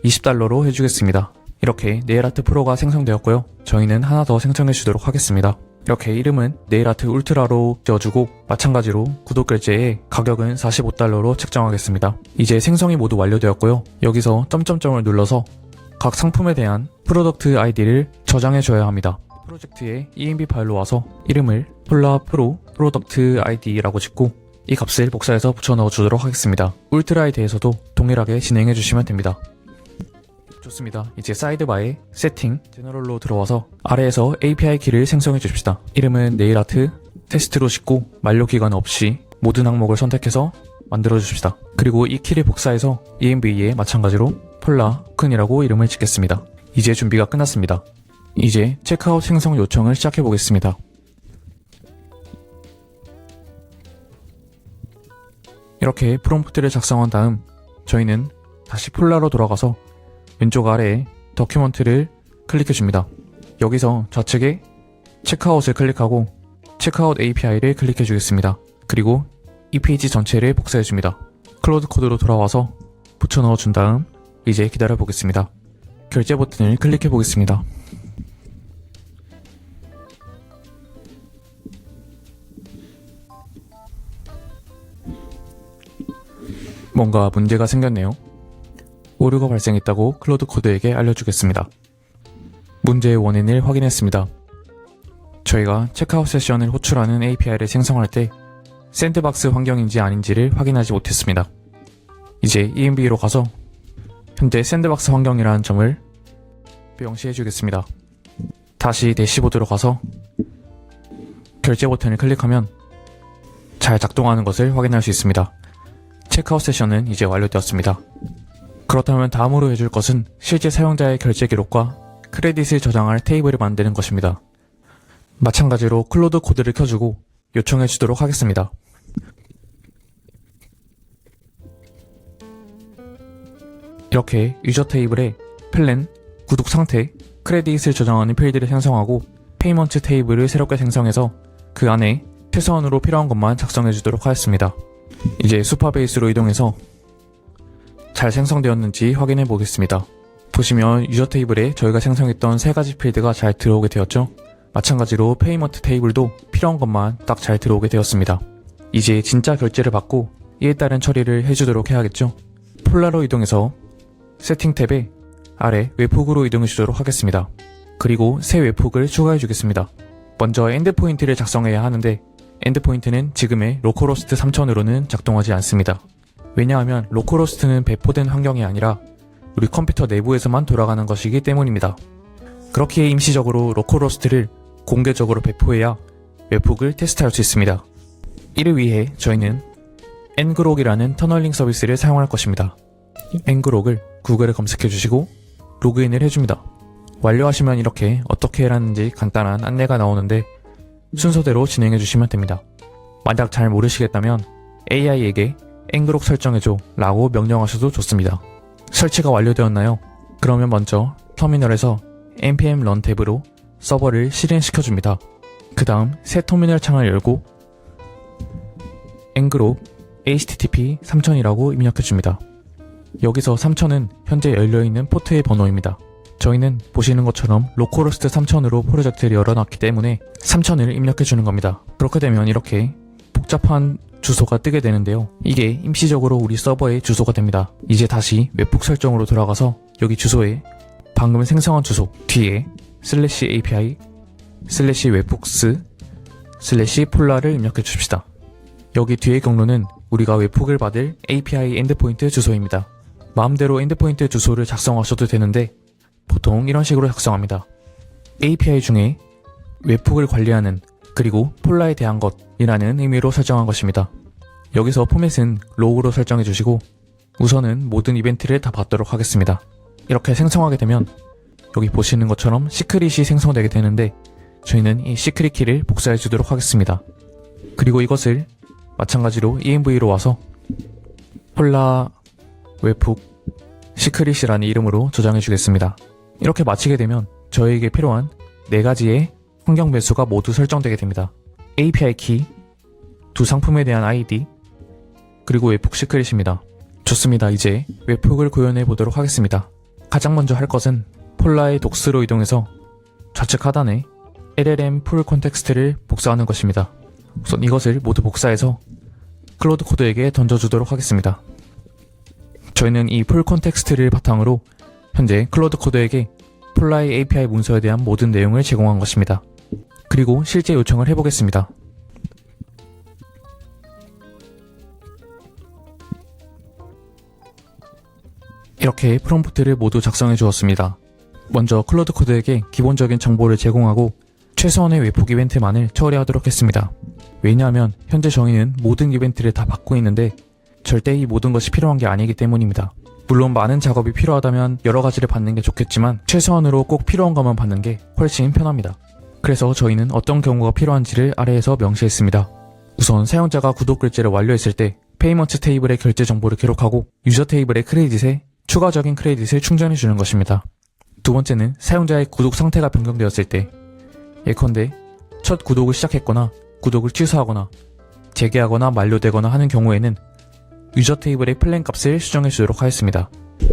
$20로 해주겠습니다. 이렇게 네일아트 프로가 생성되었고요. 저희는 하나 더 생성해 주도록 하겠습니다. 이렇게 이름은 네일아트 울트라로 지어주고 마찬가지로 구독 결제의 가격은 $45로 책정하겠습니다. 이제 생성이 모두 완료되었고요. 여기서 점점점을 눌러서 각 상품에 대한 프로덕트 아이디를 저장해 줘야 합니다. 프로젝트의 env 파일로 와서 이름을 폴라 프로 프로덕트 아이디라고 짓고 이 값을 복사해서 붙여 넣어 주도록 하겠습니다. 울트라에 대해서도 동일하게 진행해 주시면 됩니다. 좋습니다. 이제 사이드바에 세팅, 제너럴로 들어와서 아래에서 API 키를 생성해 줍시다. 이름은 네일아트 테스트로 짓고 만료 기간 없이 모든 항목을 선택해서 만들어 줍시다. 그리고 이 키를 복사해서 env에 마찬가지로 폴라 쿤이라고 이름을 짓겠습니다. 이제 준비가 끝났습니다. 이제 체크아웃 생성 요청을 시작해 보겠습니다. 이렇게 프롬프트를 작성한 다음 저희는 다시 폴라로 돌아가서 왼쪽 아래에 더큐먼트를 클릭해 줍니다. 여기서 좌측에 체크아웃을 클릭하고 체크아웃 API를 클릭해 주겠습니다. 그리고 이 페이지 전체를 복사해 줍니다. 클로드 코드로 돌아와서 붙여 넣어 준 다음 이제 기다려 보겠습니다. 결제 버튼을 클릭해 보겠습니다. 뭔가 문제가 생겼네요. 오류가 발생했다고 클로드 코드에게 알려주겠습니다. 문제의 원인을 확인했습니다. 저희가 체크아웃 세션을 호출하는 API를 생성할 때 샌드박스 환경인지 아닌지를 확인하지 못했습니다. 이제 env로 가서 현재 샌드박스 환경이라는 점을 명시해 주겠습니다. 다시 대시보드로 가서 결제 버튼을 클릭하면 잘 작동하는 것을 확인할 수 있습니다. 체크아웃 세션은 이제 완료되었습니다. 그렇다면 다음으로 해줄 것은 실제 사용자의 결제 기록과 크레딧을 저장할 테이블을 만드는 것입니다. 마찬가지로 클로드 코드를 켜주고 요청해 주도록 하겠습니다. 이렇게 유저 테이블에 플랜, 구독 상태, 크레딧을 저장하는 필드를 생성하고 페이먼트 테이블을 새롭게 생성해서 그 안에 최소한으로 필요한 것만 작성해 주도록 하였습니다. 이제 수파베이스로 이동해서 잘 생성되었는지 확인해 보겠습니다. 보시면 유저 테이블에 저희가 생성했던 세 가지 필드가 잘 들어오게 되었죠. 마찬가지로 페이먼트 테이블도 필요한 것만 딱 잘 들어오게 되었습니다. 이제 진짜 결제를 받고 이에 따른 처리를 해주도록 해야겠죠. 폴라로 이동해서 세팅 탭에 아래 웹훅으로 이동해 주도록 하겠습니다. 그리고 새 웹훅을 추가해 주겠습니다. 먼저 엔드포인트를 작성해야 하는데 엔드포인트는 지금의 로컬호스트 3000으로는 작동하지 않습니다. 왜냐하면 로컬호스트는 배포된 환경이 아니라 우리 컴퓨터 내부에서만 돌아가는 것이기 때문입니다. 그렇기에 임시적으로 로컬호스트를 공개적으로 배포해야 웹훅을 테스트할 수 있습니다. 이를 위해 저희는 ngrok이라는 터널링 서비스를 사용할 것입니다. ngrok을 구글에 검색해 주시고 로그인을 해줍니다. 완료하시면 이렇게 어떻게 해라는지 간단한 안내가 나오는데 순서대로 진행해 주시면 됩니다. 만약 잘 모르시겠다면 AI에게 ngrok 설정해줘 라고 명령하셔도 좋습니다. 설치가 완료되었나요? 그러면 먼저 터미널에서 npm run 탭으로 서버를 실행시켜줍니다. 그 다음 새 터미널 창을 열고 앵그로 http 3000이라고 입력해줍니다. 여기서 3000은 현재 열려있는 포트의 번호입니다. 저희는 보시는 것처럼 로컬호스트 3000으로 프로젝트를 열어놨기 때문에 3000을 입력해주는 겁니다. 그렇게 되면 이렇게 복잡한 주소가 뜨게 되는데요. 이게 임시적으로 우리 서버의 주소가 됩니다. 이제 다시 웹북 설정으로 돌아가서 여기 주소에 방금 생성한 주소 뒤에 /API /webhooks /폴라를 입력해 줍시다. 여기 뒤의 경로는 우리가 웹훅을 받을 API 엔드포인트 주소입니다. 마음대로 엔드포인트 주소를 작성하셔도 되는데 보통 이런 식으로 작성합니다. API 중에 웹훅을 관리하는 그리고 폴라에 대한 것이라는 의미로 설정한 것입니다. 여기서 포맷은 로우로 설정해 주시고 우선은 모든 이벤트를 다 받도록 하겠습니다. 이렇게 생성하게 되면 여기 보시는 것처럼 시크릿이 생성되게 되는데 저희는 이 시크릿 키를 복사해 주도록 하겠습니다. 그리고 이것을 마찬가지로 env로 와서 폴라 웹훅 시크릿이라는 이름으로 저장해 주겠습니다. 이렇게 마치게 되면 저에게 필요한 4가지의 환경 배수가 모두 설정되게 됩니다. API 키, 두 상품에 대한 ID, 그리고 웹훅 시크릿입니다. 좋습니다. 이제 웹훅을 구현해 보도록 하겠습니다. 가장 먼저 할 것은 폴라의 독스로 이동해서 좌측 하단에 LLM 풀 콘텍스트를 복사하는 것입니다. 우선 이것을 모두 복사해서 클로드 코드에게 던져주도록 하겠습니다. 저희는 이 풀 콘텍스트를 바탕으로 현재 클로드 코드에게 폴라의 API 문서에 대한 모든 내용을 제공한 것입니다. 그리고 실제 요청을 해보겠습니다. 이렇게 프롬프트를 모두 작성해 주었습니다. 먼저 클로드 코드에게 기본적인 정보를 제공하고 최소한의 웹훅 이벤트만을 처리하도록 했습니다. 왜냐하면 현재 저희는 모든 이벤트를 다 받고 있는데 절대 이 모든 것이 필요한 게 아니기 때문입니다. 물론 많은 작업이 필요하다면 여러 가지를 받는 게 좋겠지만 최소한으로 꼭 필요한 것만 받는 게 훨씬 편합니다. 그래서 저희는 어떤 경우가 필요한지를 아래에서 명시했습니다. 우선 사용자가 구독 결제를 완료했을 때 페이먼트 테이블의 결제 정보를 기록하고 유저 테이블의 크레딧에 추가적인 크레딧을 충전해 주는 것입니다. 두 번째는 사용자의 구독 상태가 변경되었을 때 예컨대 첫 구독을 시작했거나 구독을 취소하거나 재개하거나 만료되거나 하는 경우에는 유저 테이블의 플랜 값을 수정해 주도록 하였습니다.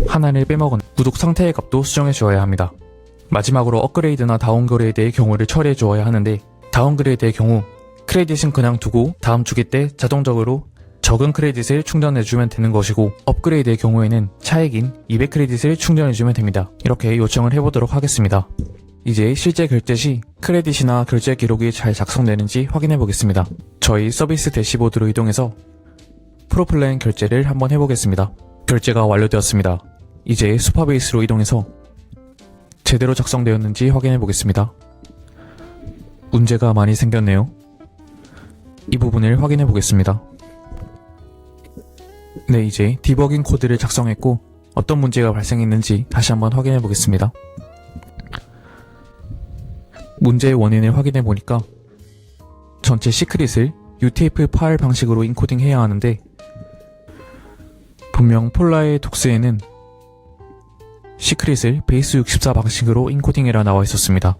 하나를 빼먹은 구독 상태의 값도 수정해 주어야 합니다. 마지막으로 업그레이드나 다운그레이드의 경우를 처리해 주어야 하는데 다운그레이드의 경우 크레딧은 그냥 두고 다음 주기 때 자동적으로 적은 크레딧을 충전해주면 되는 것이고 업그레이드의 경우에는 차액인 200크레딧을 충전해주면 됩니다. 이렇게 요청을 해보도록 하겠습니다. 이제 실제 결제 시 크레딧이나 결제 기록이 잘 작성되는지 확인해 보겠습니다. 저희 서비스 대시보드로 이동해서 프로플랜 결제를 한번 해보겠습니다. 결제가 완료되었습니다. 이제 수파베이스로 이동해서 제대로 작성되었는지 확인해 보겠습니다. 문제가 많이 생겼네요. 이 부분을 확인해 보겠습니다. 네, 이제 디버깅 코드를 작성했고 어떤 문제가 발생했는지 다시 한번 확인해 보겠습니다. 문제의 원인을 확인해 보니까 전체 시크릿을 UTF-8 방식으로 인코딩 해야 하는데 분명 폴라의 독스에는 시크릿을 베이스 64 방식으로 인코딩해라 나와 있었습니다.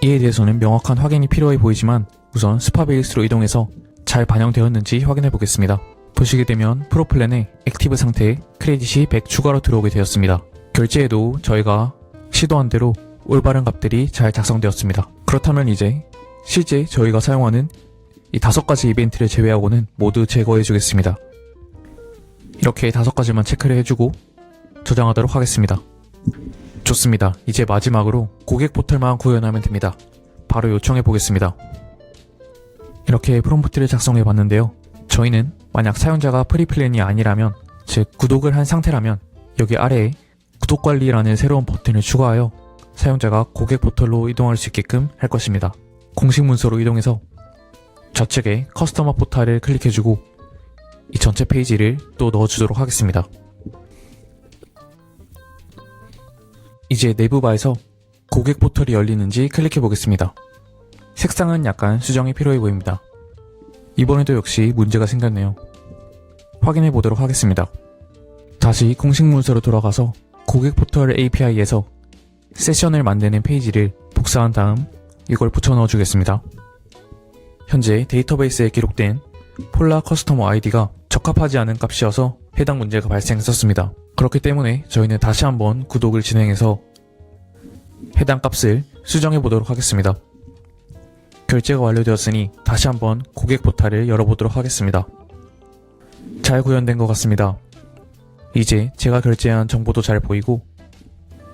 이에 대해서는 명확한 확인이 필요해 보이지만 우선 스파베이스로 이동해서 잘 반영되었는지 확인해 보겠습니다. 보시게 되면 프로플랜의 액티브 상태에 크레딧이 100 추가로 들어오게 되었습니다. 결제에도 저희가 시도한 대로 올바른 값들이 잘 작성되었습니다. 그렇다면 이제 실제 저희가 사용하는 이 5가지 이벤트를 제외하고는 모두 제거해 주겠습니다. 이렇게 5가지만 체크를 해주고 저장하도록 하겠습니다. 좋습니다. 이제 마지막으로 고객 포털만 구현하면 됩니다. 바로 요청해 보겠습니다. 이렇게 프롬프트를 작성해 봤는데요. 저희는 만약 사용자가 프리플랜이 아니라면, 즉 구독을 한 상태라면 여기 아래에 구독관리라는 새로운 버튼을 추가하여 사용자가 고객 포털로 이동할 수 있게끔 할 것입니다. 공식 문서로 이동해서 좌측에 커스터머 포탈을 클릭해주고 이 전체 페이지를 또 넣어주도록 하겠습니다. 이제 내부 바에서 고객 포털이 열리는지 클릭해 보겠습니다. 색상은 약간 수정이 필요해 보입니다. 이번에도 역시 문제가 생겼네요. 확인해 보도록 하겠습니다. 다시 공식 문서로 돌아가서 고객 포털 API에서 세션을 만드는 페이지를 복사한 다음 이걸 붙여 넣어 주겠습니다. 현재 데이터베이스에 기록된 폴라 커스터머 아이디가 적합하지 않은 값이어서 해당 문제가 발생했었습니다. 그렇기 때문에 저희는 다시 한번 구독을 진행해서 해당 값을 수정해 보도록 하겠습니다. 결제가 완료되었으니 다시 한번 고객 포탈을 열어보도록 하겠습니다. 잘 구현된 것 같습니다. 이제 제가 결제한 정보도 잘 보이고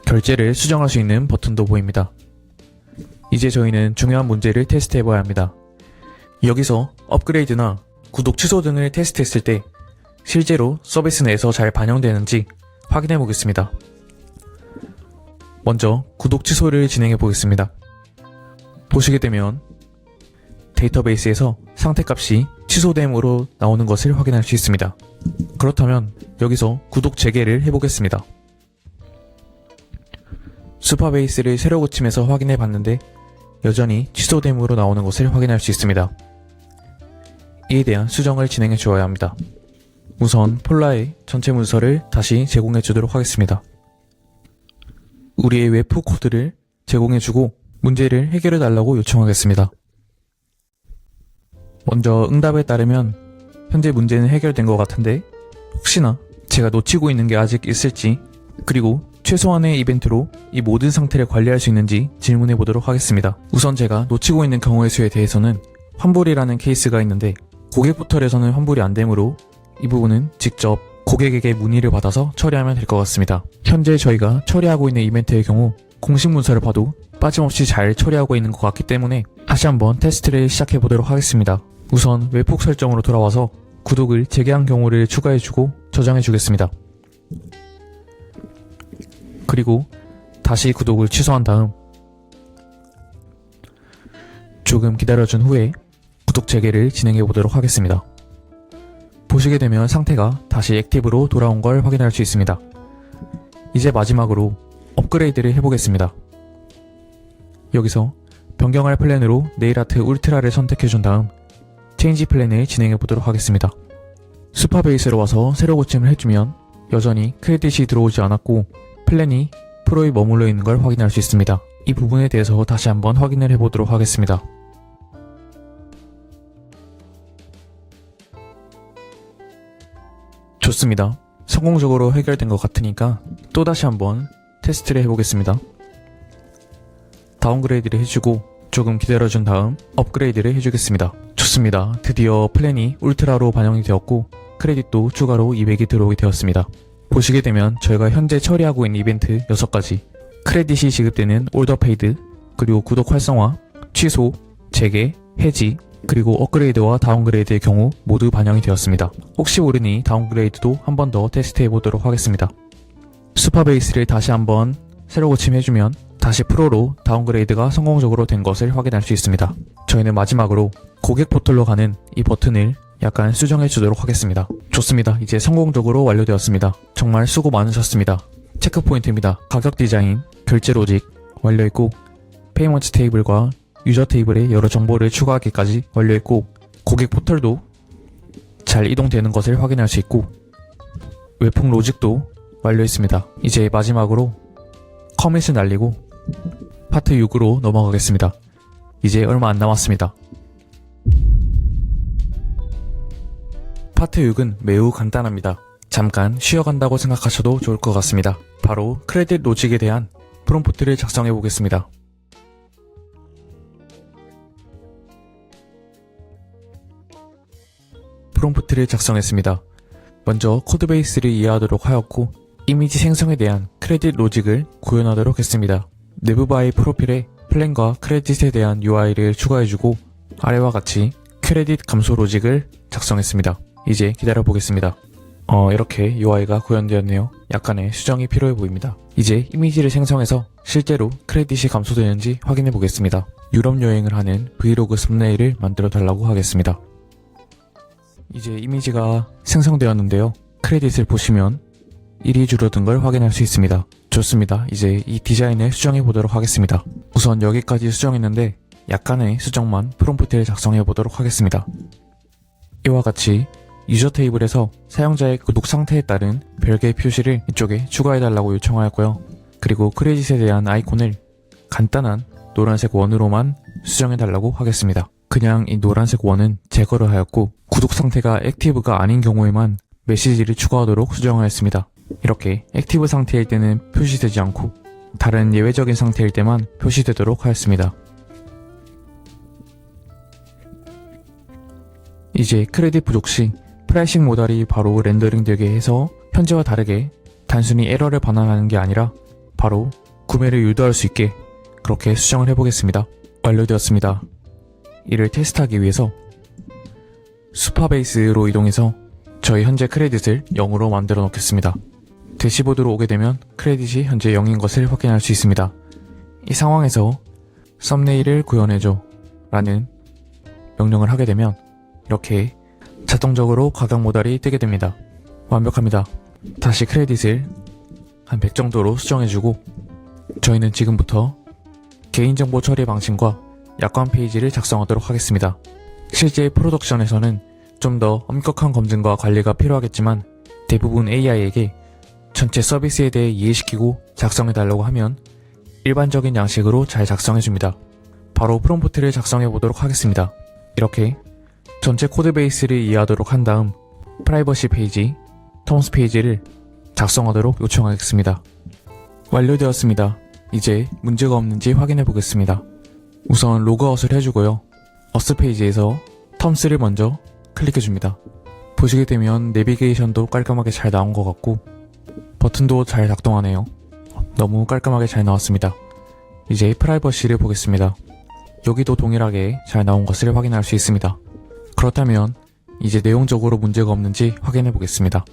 결제를 수정할 수 있는 버튼도 보입니다. 이제 저희는 중요한 문제를 테스트해 봐야 합니다. 여기서 업그레이드나 구독 취소 등을 테스트했을 때 실제로 서비스 내에서 잘 반영되는지 확인해 보겠습니다. 먼저 구독 취소를 진행해 보겠습니다. 보시게 되면 데이터베이스에서 상태값이 취소됨으로 나오는 것을 확인할 수 있습니다. 그렇다면 여기서 구독 재개를 해보겠습니다. 슈퍼베이스를 새로 고치면서 확인해 봤는데 여전히 취소됨으로 나오는 것을 확인할 수 있습니다. 이에 대한 수정을 진행해 주어야 합니다. 우선 폴라의 전체 문서를 다시 제공해 주도록 하겠습니다. 우리의 웹프 코드를 제공해 주고 문제를 해결해 달라고 요청하겠습니다. 먼저 응답에 따르면 현재 문제는 해결된 것 같은데 혹시나 제가 놓치고 있는 게 아직 있을지 그리고 최소한의 이벤트로 이 모든 상태를 관리할 수 있는지 질문해 보도록 하겠습니다. 우선 제가 놓치고 있는 경우의 수에 대해서는 환불이라는 케이스가 있는데 고객 포털에서는 환불이 안 되므로 이 부분은 직접 고객에게 문의를 받아서 처리하면 될 것 같습니다. 현재 저희가 처리하고 있는 이벤트의 경우 공식 문서를 봐도 빠짐없이 잘 처리하고 있는 것 같기 때문에 다시 한번 테스트를 시작해 보도록 하겠습니다. 우선 웹폭 설정으로 돌아와서 구독을 재개한 경우를 추가해주고 저장해 주겠습니다. 그리고 다시 구독을 취소한 다음 조금 기다려준 후에 구독 재개를 진행해 보도록 하겠습니다. 보시게 되면 상태가 다시 액티브로 돌아온 걸 확인할 수 있습니다. 이제 마지막으로 업그레이드를 해보겠습니다. 여기서 변경할 플랜으로 네일아트 울트라를 선택해 준 다음 체인지 플랜을 진행해 보도록 하겠습니다. 슈퍼베이스로 와서 새로 고침을 해주면 여전히 크레딧이 들어오지 않았고 플랜이 프로에 머물러 있는 걸 확인할 수 있습니다. 이 부분에 대해서 다시 한번 확인을 해보도록 하겠습니다. 좋습니다. 성공적으로 해결된 것 같으니까 또다시 한번 테스트를 해보겠습니다. 다운그레이드를 해주고 조금 기다려준 다음 업그레이드를 해주겠습니다. 좋습니다. 드디어 플랜이 울트라로 반영이 되었고 크레딧도 추가로 200이 들어오게 되었습니다. 보시게 되면 저희가 현재 처리하고 있는 이벤트 6가지 크레딧이 지급되는 올더페이드 그리고 구독 활성화, 취소, 재개, 해지 그리고 업그레이드와 다운그레이드의 경우 모두 반영이 되었습니다. 혹시 모르니 다운그레이드도 한 번 더 테스트해 보도록 하겠습니다. 슈퍼베이스를 다시 한번 새로 고침해주면 다시 프로로 다운그레이드가 성공적으로 된 것을 확인할 수 있습니다. 저희는 마지막으로 고객 포털로 가는 이 버튼을 약간 수정해 주도록 하겠습니다. 좋습니다. 이제 성공적으로 완료되었습니다. 정말 수고 많으셨습니다. 체크포인트입니다. 가격 디자인, 결제 로직 완료했고 페이먼트 테이블과 유저 테이블에 여러 정보를 추가하기까지 완료했고 고객 포털도 잘 이동되는 것을 확인할 수 있고 웹폭 로직도 완료했습니다. 이제 마지막으로 커밋을 날리고 파트 6으로 넘어가겠습니다. 이제 얼마 안 남았습니다. 파트 6은 매우 간단합니다. 잠깐 쉬어간다고 생각하셔도 좋을 것 같습니다. 바로 크레딧 로직에 대한 프롬프트를 작성해 보겠습니다. 프롬프트를 작성했습니다. 먼저 코드베이스를 이해하도록 하였고 이미지 생성에 대한 크레딧 로직을 구현하도록 했습니다. 내부 바이 프로필에 플랜과 크레딧에 대한 UI를 추가해주고 아래와 같이 크레딧 감소 로직을 작성했습니다. 이제 기다려보겠습니다. 이렇게 UI가 구현되었네요. 약간의 수정이 필요해 보입니다. 이제 이미지를 생성해서 실제로 크레딧이 감소되는지 확인해 보겠습니다. 유럽 여행을 하는 브이로그 썸네일을 만들어 달라고 하겠습니다. 이제 이미지가 생성되었는데요. 크레딧을 보시면 1이 줄어든 걸 확인할 수 있습니다. 좋습니다. 이제 이 디자인을 수정해 보도록 하겠습니다. 우선 여기까지 수정했는데 약간의 수정만 프롬프트를 작성해 보도록 하겠습니다. 이와 같이 유저 테이블에서 사용자의 구독 상태에 따른 별개의 표시를 이쪽에 추가해 달라고 요청하였고요. 그리고 크레딧에 대한 아이콘을 간단한 노란색 원으로만 수정해달라고 하겠습니다. 그냥 이 노란색 원은 제거를 하였고 구독 상태가 액티브가 아닌 경우에만 메시지를 추가하도록 수정하였습니다. 이렇게 액티브 상태일 때는 표시되지 않고 다른 예외적인 상태일 때만 표시되도록 하였습니다. 이제 크레딧 부족 시 프라이싱 모달이 바로 렌더링 되게 해서 현재와 다르게 단순히 에러를 반환하는 게 아니라 바로 구매를 유도할 수 있게 그렇게 수정을 해보겠습니다. 완료되었습니다. 이를 테스트하기 위해서 수파베이스로 이동해서 저희 현재 크레딧을 0으로 만들어 놓겠습니다. 대시보드로 오게 되면 크레딧이 현재 0인 것을 확인할 수 있습니다. 이 상황에서 썸네일을 구현해줘 라는 명령을 하게 되면 이렇게 자동적으로 가격 모달이 뜨게 됩니다. 완벽합니다. 다시 크레딧을 한 100 정도로 수정해주고 저희는 지금부터 개인정보 처리 방침과 약관 페이지를 작성하도록 하겠습니다. 실제 프로덕션에서는 좀 더 엄격한 검증과 관리가 필요하겠지만 대부분 AI에게 전체 서비스에 대해 이해시키고 작성해달라고 하면 일반적인 양식으로 잘 작성해줍니다. 바로 프롬프트를 작성해보도록 하겠습니다. 이렇게 전체 코드베이스를 이해하도록 한 다음 프라이버시 페이지, 텀스 페이지를 작성하도록 요청하겠습니다. 완료되었습니다. 이제 문제가 없는지 확인해 보겠습니다. 우선 로그아웃을 해주고요. 어스 페이지에서 텀스를 먼저 클릭해 줍니다. 보시게 되면 내비게이션도 깔끔하게 잘 나온 것 같고 버튼도 잘 작동하네요. 너무 깔끔하게 잘 나왔습니다. 이제 프라이버시를 보겠습니다. 여기도 동일하게 잘 나온 것을 확인할 수 있습니다. 그렇다면 이제 내용적으로 문제가 없는지 확인해 보겠습니다.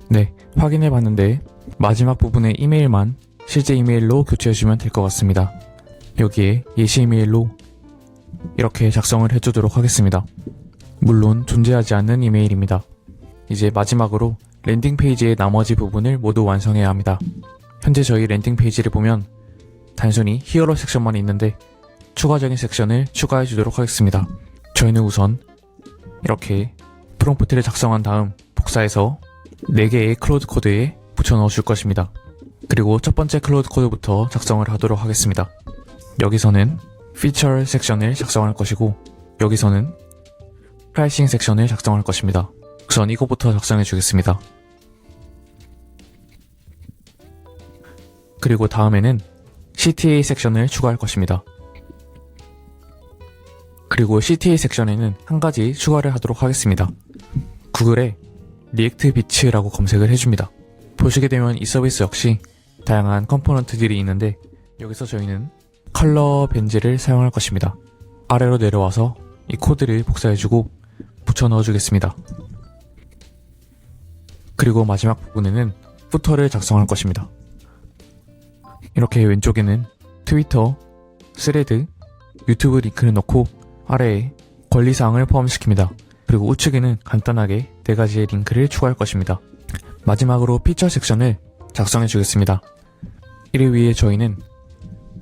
네, 확인해 봤는데 마지막 부분의 이메일만 실제 이메일로 교체해 주면 될 것 같습니다. 여기에 예시 이메일로 이렇게 작성을 해주도록 하겠습니다. 물론 존재하지 않는 이메일입니다. 이제 마지막으로 랜딩 페이지의 나머지 부분을 모두 완성해야 합니다. 현재 저희 랜딩 페이지를 보면 단순히 히어로 섹션만 있는데 추가적인 섹션을 추가해 주도록 하겠습니다. 저희는 우선 이렇게 프롬프트를 작성한 다음 복사해서 4개의 클로드 코드에 붙여 넣어 줄 것입니다. 그리고 첫 번째 클로드 코드부터 작성을 하도록 하겠습니다. 여기서는 피처 섹션을 작성할 것이고 여기서는 프라이싱 섹션을 작성할 것입니다. 우선 이거부터 작성해 주겠습니다. 그리고 다음에는 CTA 섹션을 추가할 것입니다. 그리고 CTA 섹션에는 한 가지 추가를 하도록 하겠습니다. 구글에 리액트 비츠라고 검색을 해줍니다. 보시게 되면 이 서비스 역시 다양한 컴포넌트들이 있는데 여기서 저희는 컬러 벤즈를 사용할 것입니다. 아래로 내려와서 이 코드를 복사해주고 붙여 넣어주겠습니다. 그리고 마지막 부분에는 부터를 작성할 것입니다. 이렇게 왼쪽에는 트위터, 스레드, 유튜브 링크를 넣고 아래에 권리사항을 포함시킵니다. 그리고 우측에는 간단하게 4가지의 링크를 추가할 것입니다. 마지막으로 피처 섹션을 작성해 주겠습니다. 이를 위해 저희는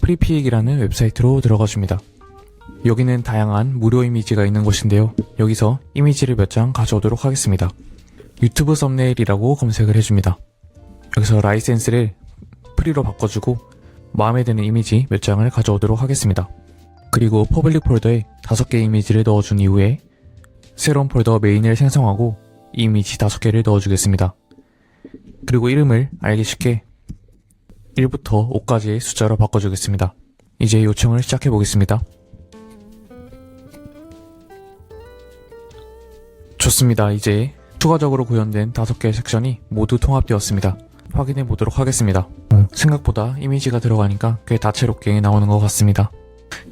프리픽이라는 웹사이트로 들어가 줍니다. 여기는 다양한 무료 이미지가 있는 곳인데요. 여기서 이미지를 몇 장 가져오도록 하겠습니다. 유튜브 썸네일이라고 검색을 해줍니다. 여기서 라이센스를 프리로 바꿔주고 마음에 드는 이미지 몇 장을 가져오도록 하겠습니다. 그리고 퍼블릭 폴더에 5개의 이미지를 넣어준 이후에 새로운 폴더 메인을 생성하고 이 이미지 5개를 넣어주겠습니다. 그리고 이름을 알기 쉽게 1부터 5까지의 숫자로 바꿔주겠습니다. 이제 요청을 시작해 보겠습니다. 좋습니다. 이제 추가적으로 구현된 5개의 섹션이 모두 통합되었습니다. 확인해 보도록 하겠습니다. 생각보다 이미지가 들어가니까 꽤 다채롭게 나오는 것 같습니다.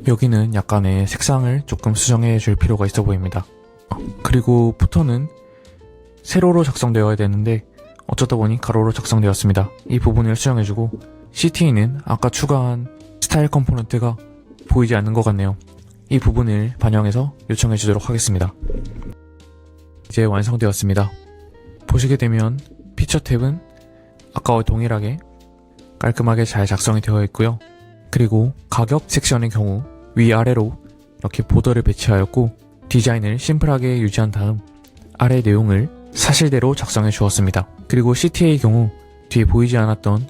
여기는 약간의 색상을 조금 수정해 줄 필요가 있어 보입니다. 그리고 부터는 세로로 작성되어야 되는데 어쩌다 보니 가로로 작성되었습니다. 이 부분을 수정해주고 CT는 아까 추가한 스타일 컴포넌트가 보이지 않는 것 같네요. 이 부분을 반영해서 요청해 주도록 하겠습니다. 이제 완성되었습니다. 보시게 되면 피처 탭은 아까와 동일하게 깔끔하게 잘 작성이 되어 있고요. 그리고 가격 섹션의 경우 위아래로 이렇게 보더를 배치하였고 디자인을 심플하게 유지한 다음 아래 내용을 사실대로 작성해 주었습니다. 그리고 CTA의 경우 뒤에 보이지 않았던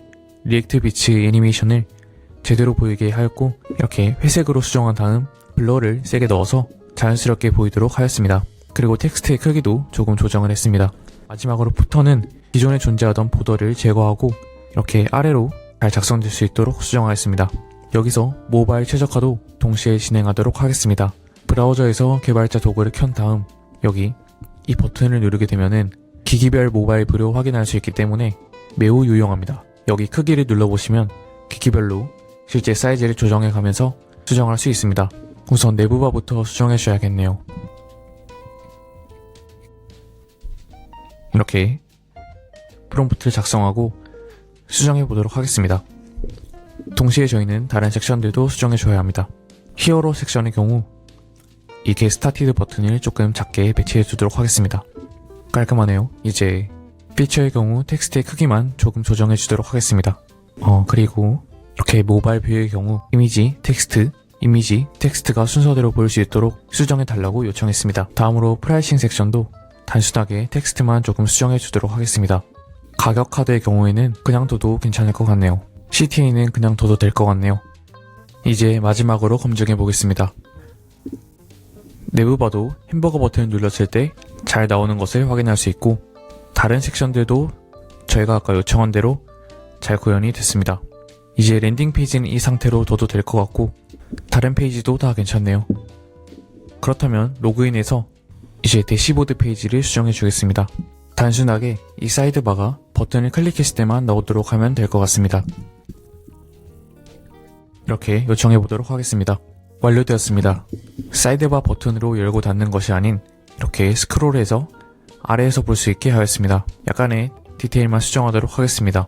리액트 비츠 애니메이션을 제대로 보이게 하였고, 이렇게 회색으로 수정한 다음 블러를 세게 넣어서 자연스럽게 보이도록 하였습니다. 그리고 텍스트의 크기도 조금 조정을 했습니다. 마지막으로 푸터는 기존에 존재하던 보더를 제거하고 이렇게 아래로 잘 작성될 수 있도록 수정하였습니다. 여기서 모바일 최적화도 동시에 진행하도록 하겠습니다. 브라우저에서 개발자 도구를 켠 다음 여기 이 버튼을 누르게 되면은 기기별 모바일 뷰를 확인할 수 있기 때문에 매우 유용합니다. 여기 크기를 눌러보시면 기기별로 실제 사이즈를 조정해 가면서 수정할 수 있습니다. 우선 내부바부터 수정해 줘야겠네요. 이렇게 프롬프트를 작성하고 수정해 보도록 하겠습니다. 동시에 저희는 다른 섹션들도 수정해 줘야 합니다. 히어로 섹션의 경우 이 Get Started 버튼을 조금 작게 배치해 두도록 하겠습니다. 깔끔하네요. 이제 피처의 경우 텍스트의 크기만 조금 조정해 주도록 하겠습니다. 그리고 이렇게 모바일 뷰의 경우 이미지, 텍스트가 순서대로 보일 수 있도록 수정해 달라고 요청했습니다. 다음으로 프라이싱 섹션도 단순하게 텍스트만 조금 수정해 주도록 하겠습니다. 가격 카드의 경우에는 그냥 둬도 괜찮을 것 같네요. CTA는 그냥 둬도 될 것 같네요. 이제 마지막으로 검증해 보겠습니다. 내부 봐도 햄버거 버튼을 눌렀을 때 잘 나오는 것을 확인할 수 있고, 다른 섹션들도 저희가 아까 요청한 대로 잘 구현이 됐습니다. 이제 랜딩 페이지는 이 상태로 둬도 될 것 같고, 다른 페이지도 다 괜찮네요. 그렇다면 로그인해서 이제 대시보드 페이지를 수정해 주겠습니다. 단순하게 이 사이드바가 버튼을 클릭했을 때만 나오도록 하면 될 것 같습니다. 이렇게 요청해 보도록 하겠습니다. 완료되었습니다. 사이드바 버튼으로 열고 닫는 것이 아닌 이렇게 스크롤해서 아래에서 볼 수 있게 하였습니다. 약간의 디테일만 수정하도록 하겠습니다.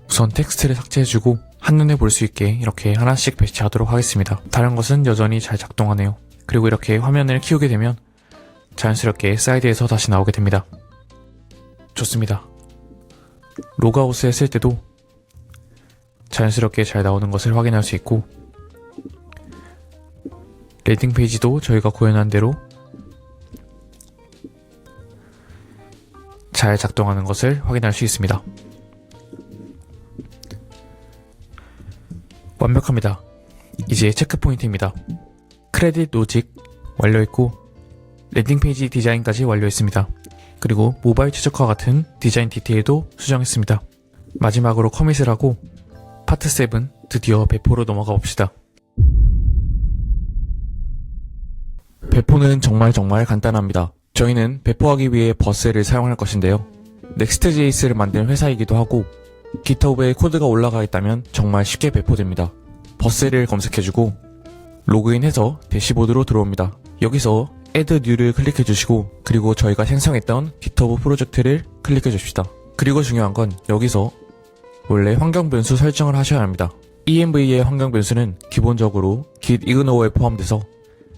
우선 텍스트를 삭제해주고 한눈에 볼 수 있게 이렇게 하나씩 배치하도록 하겠습니다. 다른 것은 여전히 잘 작동하네요. 그리고 이렇게 화면을 키우게 되면 자연스럽게 사이드에서 다시 나오게 됩니다. 좋습니다. 로그아웃을 했을 때도 자연스럽게 잘 나오는 것을 확인할 수 있고, 랜딩 페이지도 저희가 구현한 대로 잘 작동하는 것을 확인할 수 있습니다. 완벽합니다. 이제 체크 포인트입니다. 크레딧 로직 완료했고, 랜딩 페이지 디자인까지 완료했습니다. 그리고 모바일 최적화 같은 디자인 디테일도 수정했습니다. 마지막으로 커밋을 하고 파트 7 드디어 배포로 넘어가 봅시다. 배포는 정말 간단합니다. 저희는 배포하기 위해 버스를 사용할 것인데요. 넥스트JS를 만든 회사이기도 하고 GitHub에 코드가 올라가 있다면 정말 쉽게 배포됩니다. 버스를 검색해주고 로그인해서 대시보드로 들어옵니다. 여기서 Add New를 클릭해주시고, 그리고 저희가 생성했던 GitHub 프로젝트를 클릭해줍시다. 그리고 중요한 건 여기서 원래 환경 변수 설정을 하셔야 합니다. env의 환경 변수는 기본적으로 git ignore 포함돼서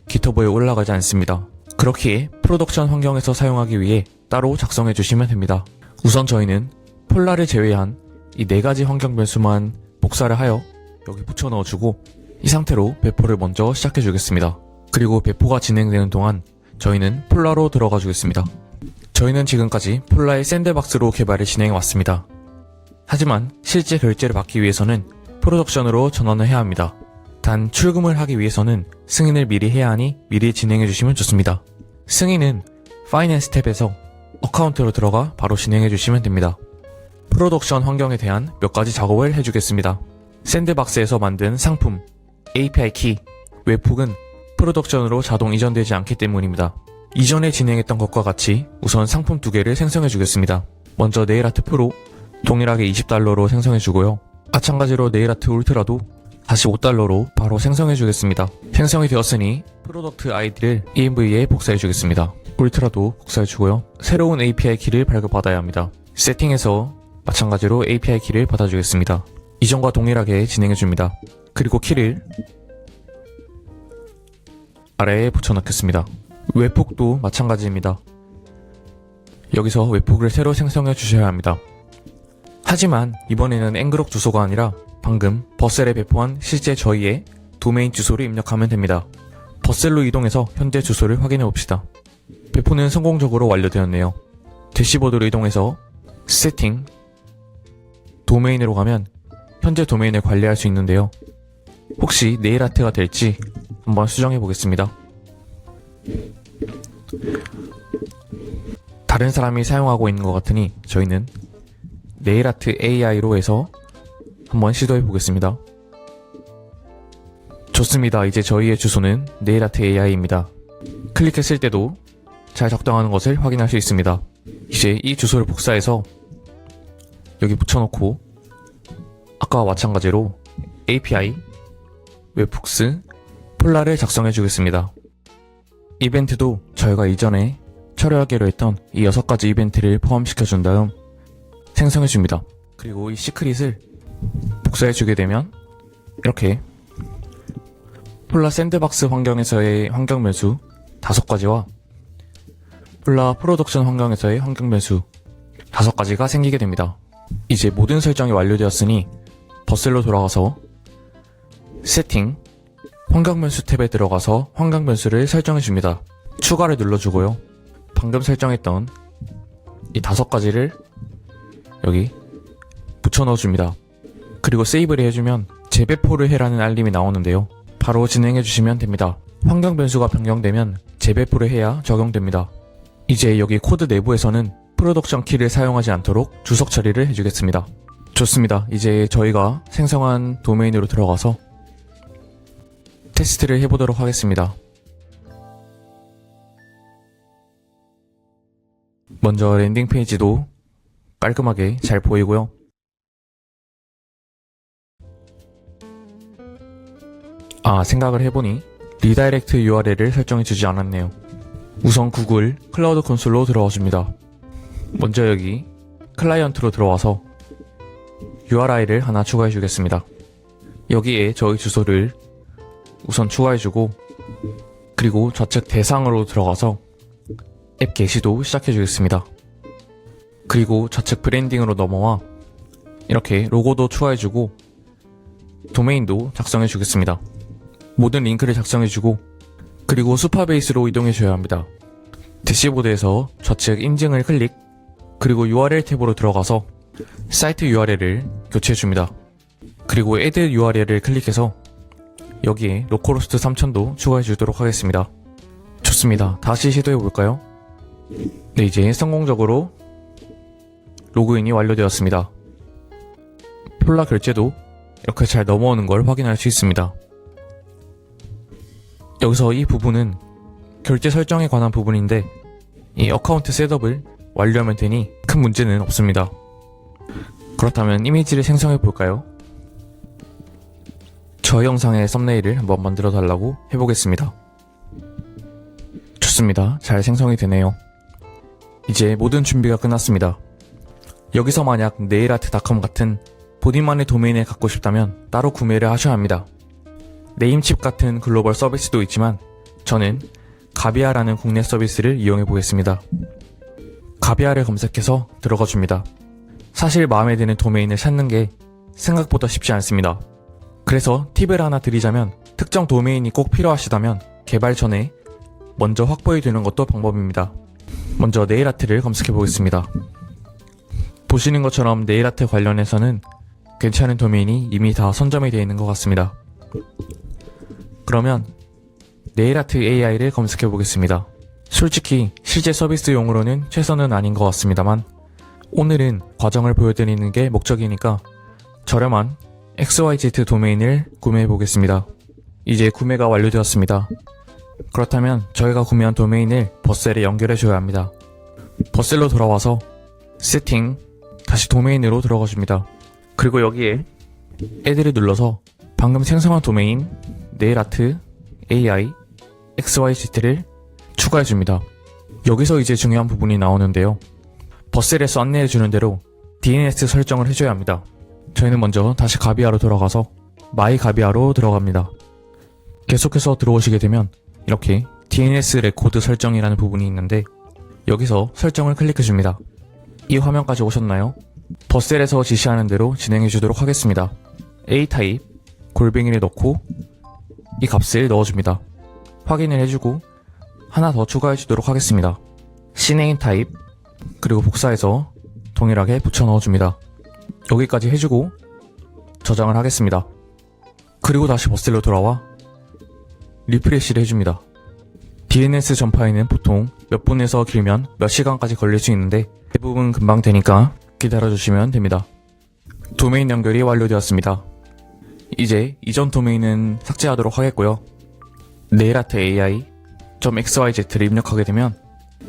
GitHub에 올라가지 않습니다. 그렇기에 프로덕션 환경에서 사용하기 위해 따로 작성해 주시면 됩니다. 우선 저희는 폴라를 제외한 이 4가지 환경 변수만 복사를 하여 여기 붙여 넣어주고, 이 상태로 배포를 먼저 시작해 주겠습니다. 그리고 배포가 진행되는 동안 저희는 폴라로 들어가 주겠습니다. 저희는 지금까지 폴라의 샌드박스로 개발을 진행해 왔습니다. 하지만 실제 결제를 받기 위해서는 프로덕션으로 전환을 해야 합니다. 단 출금을 하기 위해서는 승인을 미리 해야 하니 미리 진행해 주시면 좋습니다. 승인은 파이낸스 탭에서 어카운트로 들어가 바로 진행해 주시면 됩니다. 프로덕션 환경에 대한 몇 가지 작업을 해주겠습니다. 샌드박스에서 만든 상품, API 키, 웹훅은 프로덕션으로 자동 이전되지 않기 때문입니다. 이전에 진행했던 것과 같이 우선 상품 2개를 생성해 주겠습니다. 먼저 네일아트 프로 동일하게 $20로 생성해 주고요. 마찬가지로 네일아트 울트라도 다시 $5로 바로 생성해 주겠습니다. 생성이 되었으니 프로덕트 아이디를 env에 복사해 주겠습니다. 울트라도 복사해 주고요. 새로운 API 키를 발급받아야 합니다. 세팅에서 마찬가지로 API 키를 받아주겠습니다. 이전과 동일하게 진행해 줍니다. 그리고 키를 아래에 붙여넣겠습니다. 웹훅도 마찬가지입니다. 여기서 웹훅을 새로 생성해 주셔야 합니다. 하지만 이번에는 앵그록 주소가 아니라 방금 버셀에 배포한 실제 저희의 도메인 주소를 입력하면 됩니다. 버셀로 이동해서 현재 주소를 확인해 봅시다. 배포는 성공적으로 완료되었네요. 대시보드로 이동해서 세팅, 도메인으로 가면 현재 도메인을 관리할 수 있는데요. 혹시 네일아트가 될지 한번 수정해 보겠습니다. 다른 사람이 사용하고 있는 것 같으니 저희는 네일아트 AI로 해서 한번 시도해 보겠습니다. 좋습니다. 이제 저희의 주소는 네일아트 AI입니다. 클릭했을 때도 잘 작동하는 것을 확인할 수 있습니다. 이제 이 주소를 복사해서 여기 붙여놓고 아까와 마찬가지로 API, 웹북스, 폴라를 작성해 주겠습니다. 이벤트도 저희가 이전에 처리하기로 했던 이 6가지 이벤트를 포함시켜 준 다음 생성해 줍니다. 그리고 이 시크릿을 복사해 주게 되면 이렇게 폴라 샌드박스 환경에서의 환경 변수 5가지와 폴라 프로덕션 환경에서의 환경 변수 5가지가 생기게 됩니다. 이제 모든 설정이 완료되었으니 버셀로 돌아가서 세팅, 환경 변수 탭에 들어가서 환경 변수를 설정해 줍니다. 추가를 눌러주고요. 방금 설정했던 이 5가지를 여기 붙여 넣어줍니다. 그리고 세이브를 해주면 재배포를 해라는 알림이 나오는데요. 바로 진행해 주시면 됩니다. 환경 변수가 변경되면 재배포를 해야 적용됩니다. 이제 여기 코드 내부에서는 프로덕션 키를 사용하지 않도록 주석 처리를 해주겠습니다. 좋습니다. 이제 저희가 생성한 도메인으로 들어가서 테스트를 해보도록 하겠습니다. 먼저 랜딩 페이지도 깔끔하게 잘 보이고요. 생각을 해보니 리다이렉트 URL을 설정해주지 않았네요. 우선 구글 클라우드 콘솔로 들어와줍니다. 먼저 여기 클라이언트로 들어와서 URI를 하나 추가해주겠습니다. 여기에 저희 주소를 우선 추가해주고 그리고 좌측 대상으로 들어가서 앱 게시도 시작해주겠습니다. 그리고 좌측 브랜딩으로 넘어와 이렇게 로고도 추가해주고 도메인도 작성해주겠습니다. 모든 링크를 작성해주고 그리고 수파베이스로 이동해줘야 합니다. 대시보드에서 좌측 인증을 클릭 그리고 URL 탭으로 들어가서 사이트 URL을 교체해줍니다. 그리고 add URL을 클릭해서 여기에 로컬호스트 3000도 추가해주도록 하겠습니다. 좋습니다. 다시 시도해볼까요? 네, 이제 성공적으로 로그인이 완료되었습니다. 폴라 결제도 이렇게 잘 넘어오는 걸 확인할 수 있습니다. 여기서 이 부분은 결제 설정에 관한 부분인데 이 어카운트 셋업을 완료하면 되니 큰 문제는 없습니다. 그렇다면 이미지를 생성해 볼까요? 저 영상의 썸네일을 한번 만들어 달라고 해보겠습니다. 좋습니다. 잘 생성이 되네요. 이제 모든 준비가 끝났습니다. 여기서 만약 네일아트닷컴 같은 본인만의 도메인을 갖고 싶다면 따로 구매를 하셔야 합니다. 네임칩 같은 글로벌 서비스도 있지만 저는 가비아라는 국내 서비스를 이용해 보겠습니다. 가비아를 검색해서 들어가 줍니다. 사실 마음에 드는 도메인을 찾는 게 생각보다 쉽지 않습니다. 그래서 팁을 하나 드리자면 특정 도메인이 꼭 필요하시다면 개발 전에 먼저 확보해 두는 것도 방법입니다. 먼저 네일아트를 검색해 보겠습니다. 보시는 것처럼 네일아트 관련해서는 괜찮은 도메인이 이미 다 선점이 되어 있는 것 같습니다. 그러면 네일아트 AI를 검색해 보겠습니다. 솔직히 실제 서비스용으로는 최선은 아닌 것 같습니다만 오늘은 과정을 보여드리는 게 목적이니까 저렴한 XYZ 도메인을 구매해 보겠습니다. 이제 구매가 완료되었습니다. 그렇다면 저희가 구매한 도메인을 버셀에 연결해 줘야 합니다. 버셀로 돌아와서 세팅, 다시 도메인으로 들어가 줍니다. 그리고 여기에 add를 눌러서 방금 생성한 도메인 네일아트 AI XYZ를 추가해 줍니다. 여기서 이제 중요한 부분이 나오는데요. 버셀에서 안내해 주는 대로 DNS 설정을 해줘야 합니다. 저희는 먼저 다시 가비아로 돌아가서 마이 가비아로 들어갑니다. 계속해서 들어오시게 되면 이렇게 DNS 레코드 설정이라는 부분이 있는데 여기서 설정을 클릭해 줍니다. 이 화면까지 오셨나요? 버셀에서 지시하는 대로 진행해 주도록 하겠습니다. A 타입 골뱅이를 넣고 이 값을 넣어줍니다. 확인을 해주고 하나 더 추가해 주도록 하겠습니다. CNAME 타입 그리고 복사해서 동일하게 붙여 넣어줍니다. 여기까지 해주고 저장을 하겠습니다. 그리고 다시 버셀로 돌아와 리프레시를 해줍니다. DNS 전파에는 보통 몇 분에서 길면 몇 시간까지 걸릴 수 있는데 대부분 금방 되니까 기다려주시면 됩니다. 도메인 연결이 완료되었습니다. 이제 이전 도메인은 삭제하도록 하겠고요. nailatAI.xyz를 입력하게 되면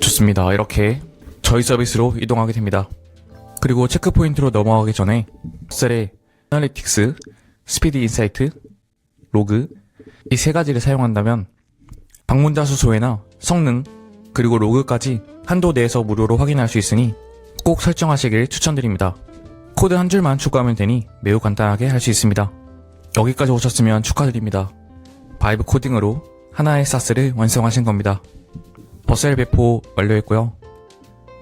좋습니다. 이렇게 저희 서비스로 이동하게 됩니다. 그리고 체크포인트로 넘어가기 전에 셀의 애널리틱스, 스피드 인사이트, 로그 이 세 가지를 사용한다면 방문자 수 소외나 성능 그리고 로그까지 한도 내에서 무료로 확인할 수 있으니 꼭 설정하시길 추천드립니다. 코드 한 줄만 추가하면 되니 매우 간단하게 할 수 있습니다. 여기까지 오셨으면 축하드립니다. 바이브 코딩으로 하나의 사스를 완성하신 겁니다. 버셀 배포 완료했고요.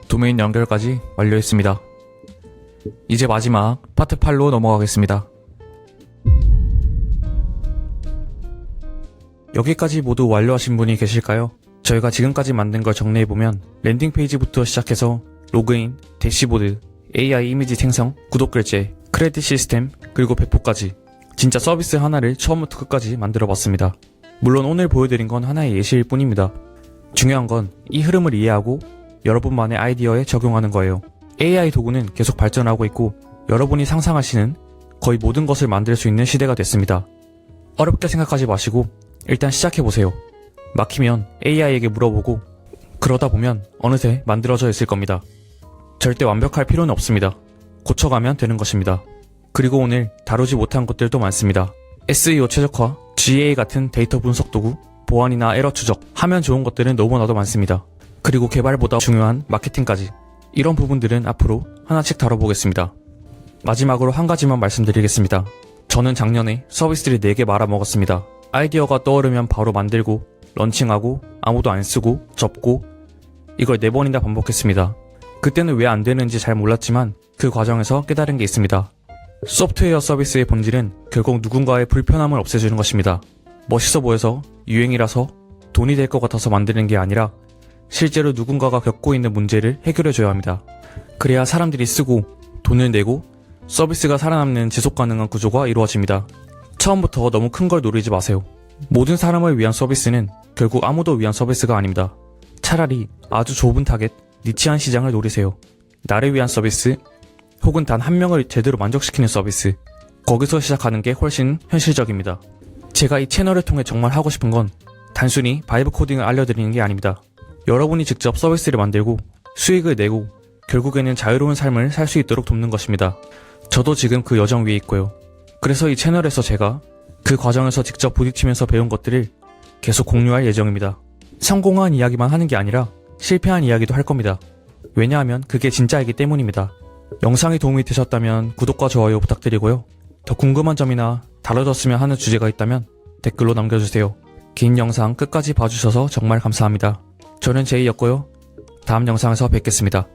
도메인 연결까지 완료했습니다. 이제 마지막 파트 8로 넘어가겠습니다. 여기까지 모두 완료하신 분이 계실까요? 저희가 지금까지 만든 걸 정리해보면 랜딩 페이지부터 시작해서 로그인, 대시보드, AI 이미지 생성, 구독 결제, 크레딧 시스템, 그리고 배포까지 진짜 서비스 하나를 처음부터 끝까지 만들어봤습니다. 물론 오늘 보여드린 건 하나의 예시일 뿐입니다. 중요한 건 이 흐름을 이해하고 여러분만의 아이디어에 적용하는 거예요. AI 도구는 계속 발전하고 있고 여러분이 상상하시는 거의 모든 것을 만들 수 있는 시대가 됐습니다. 어렵게 생각하지 마시고 일단 시작해보세요. 막히면 AI에게 물어보고 그러다 보면 어느새 만들어져 있을 겁니다. 절대 완벽할 필요는 없습니다. 고쳐가면 되는 것입니다. 그리고 오늘 다루지 못한 것들도 많습니다. SEO 최적화, GA 같은 데이터 분석 도구, 보안이나 에러 추적, 하면 좋은 것들은 너무나도 많습니다. 그리고 개발보다 중요한 마케팅까지. 이런 부분들은 앞으로 하나씩 다뤄보겠습니다. 마지막으로 한 가지만 말씀드리겠습니다. 저는 작년에 서비스를 4개 말아먹었습니다. 아이디어가 떠오르면 바로 만들고 런칭하고 아무도 안 쓰고 접고 이걸 4번이나 반복했습니다. 그때는 왜 안 되는지 잘 몰랐지만 그 과정에서 깨달은 게 있습니다. 소프트웨어 서비스의 본질은 결국 누군가의 불편함을 없애주는 것입니다. 멋있어 보여서 유행이라서 돈이 될 것 같아서 만드는 게 아니라 실제로 누군가가 겪고 있는 문제를 해결해줘야 합니다. 그래야 사람들이 쓰고 돈을 내고 서비스가 살아남는 지속가능한 구조가 이루어집니다. 처음부터 너무 큰 걸 노리지 마세요. 모든 사람을 위한 서비스는 결국 아무도 위한 서비스가 아닙니다. 차라리 아주 좁은 타겟, 니치한 시장을 노리세요. 나를 위한 서비스, 혹은 단 한 명을 제대로 만족시키는 서비스. 거기서 시작하는 게 훨씬 현실적입니다. 제가 이 채널을 통해 정말 하고 싶은 건 단순히 바이브 코딩을 알려드리는 게 아닙니다. 여러분이 직접 서비스를 만들고 수익을 내고 결국에는 자유로운 삶을 살 수 있도록 돕는 것입니다. 저도 지금 그 여정 위에 있고요. 그래서 이 채널에서 제가 그 과정에서 직접 부딪히면서 배운 것들을 계속 공유할 예정입니다. 성공한 이야기만 하는 게 아니라 실패한 이야기도 할 겁니다. 왜냐하면 그게 진짜이기 때문입니다. 영상이 도움이 되셨다면 구독과 좋아요 부탁드리고요. 더 궁금한 점이나 다뤄졌으면 하는 주제가 있다면 댓글로 남겨주세요. 긴 영상 끝까지 봐주셔서 정말 감사합니다. 저는 제이였고요. 다음 영상에서 뵙겠습니다.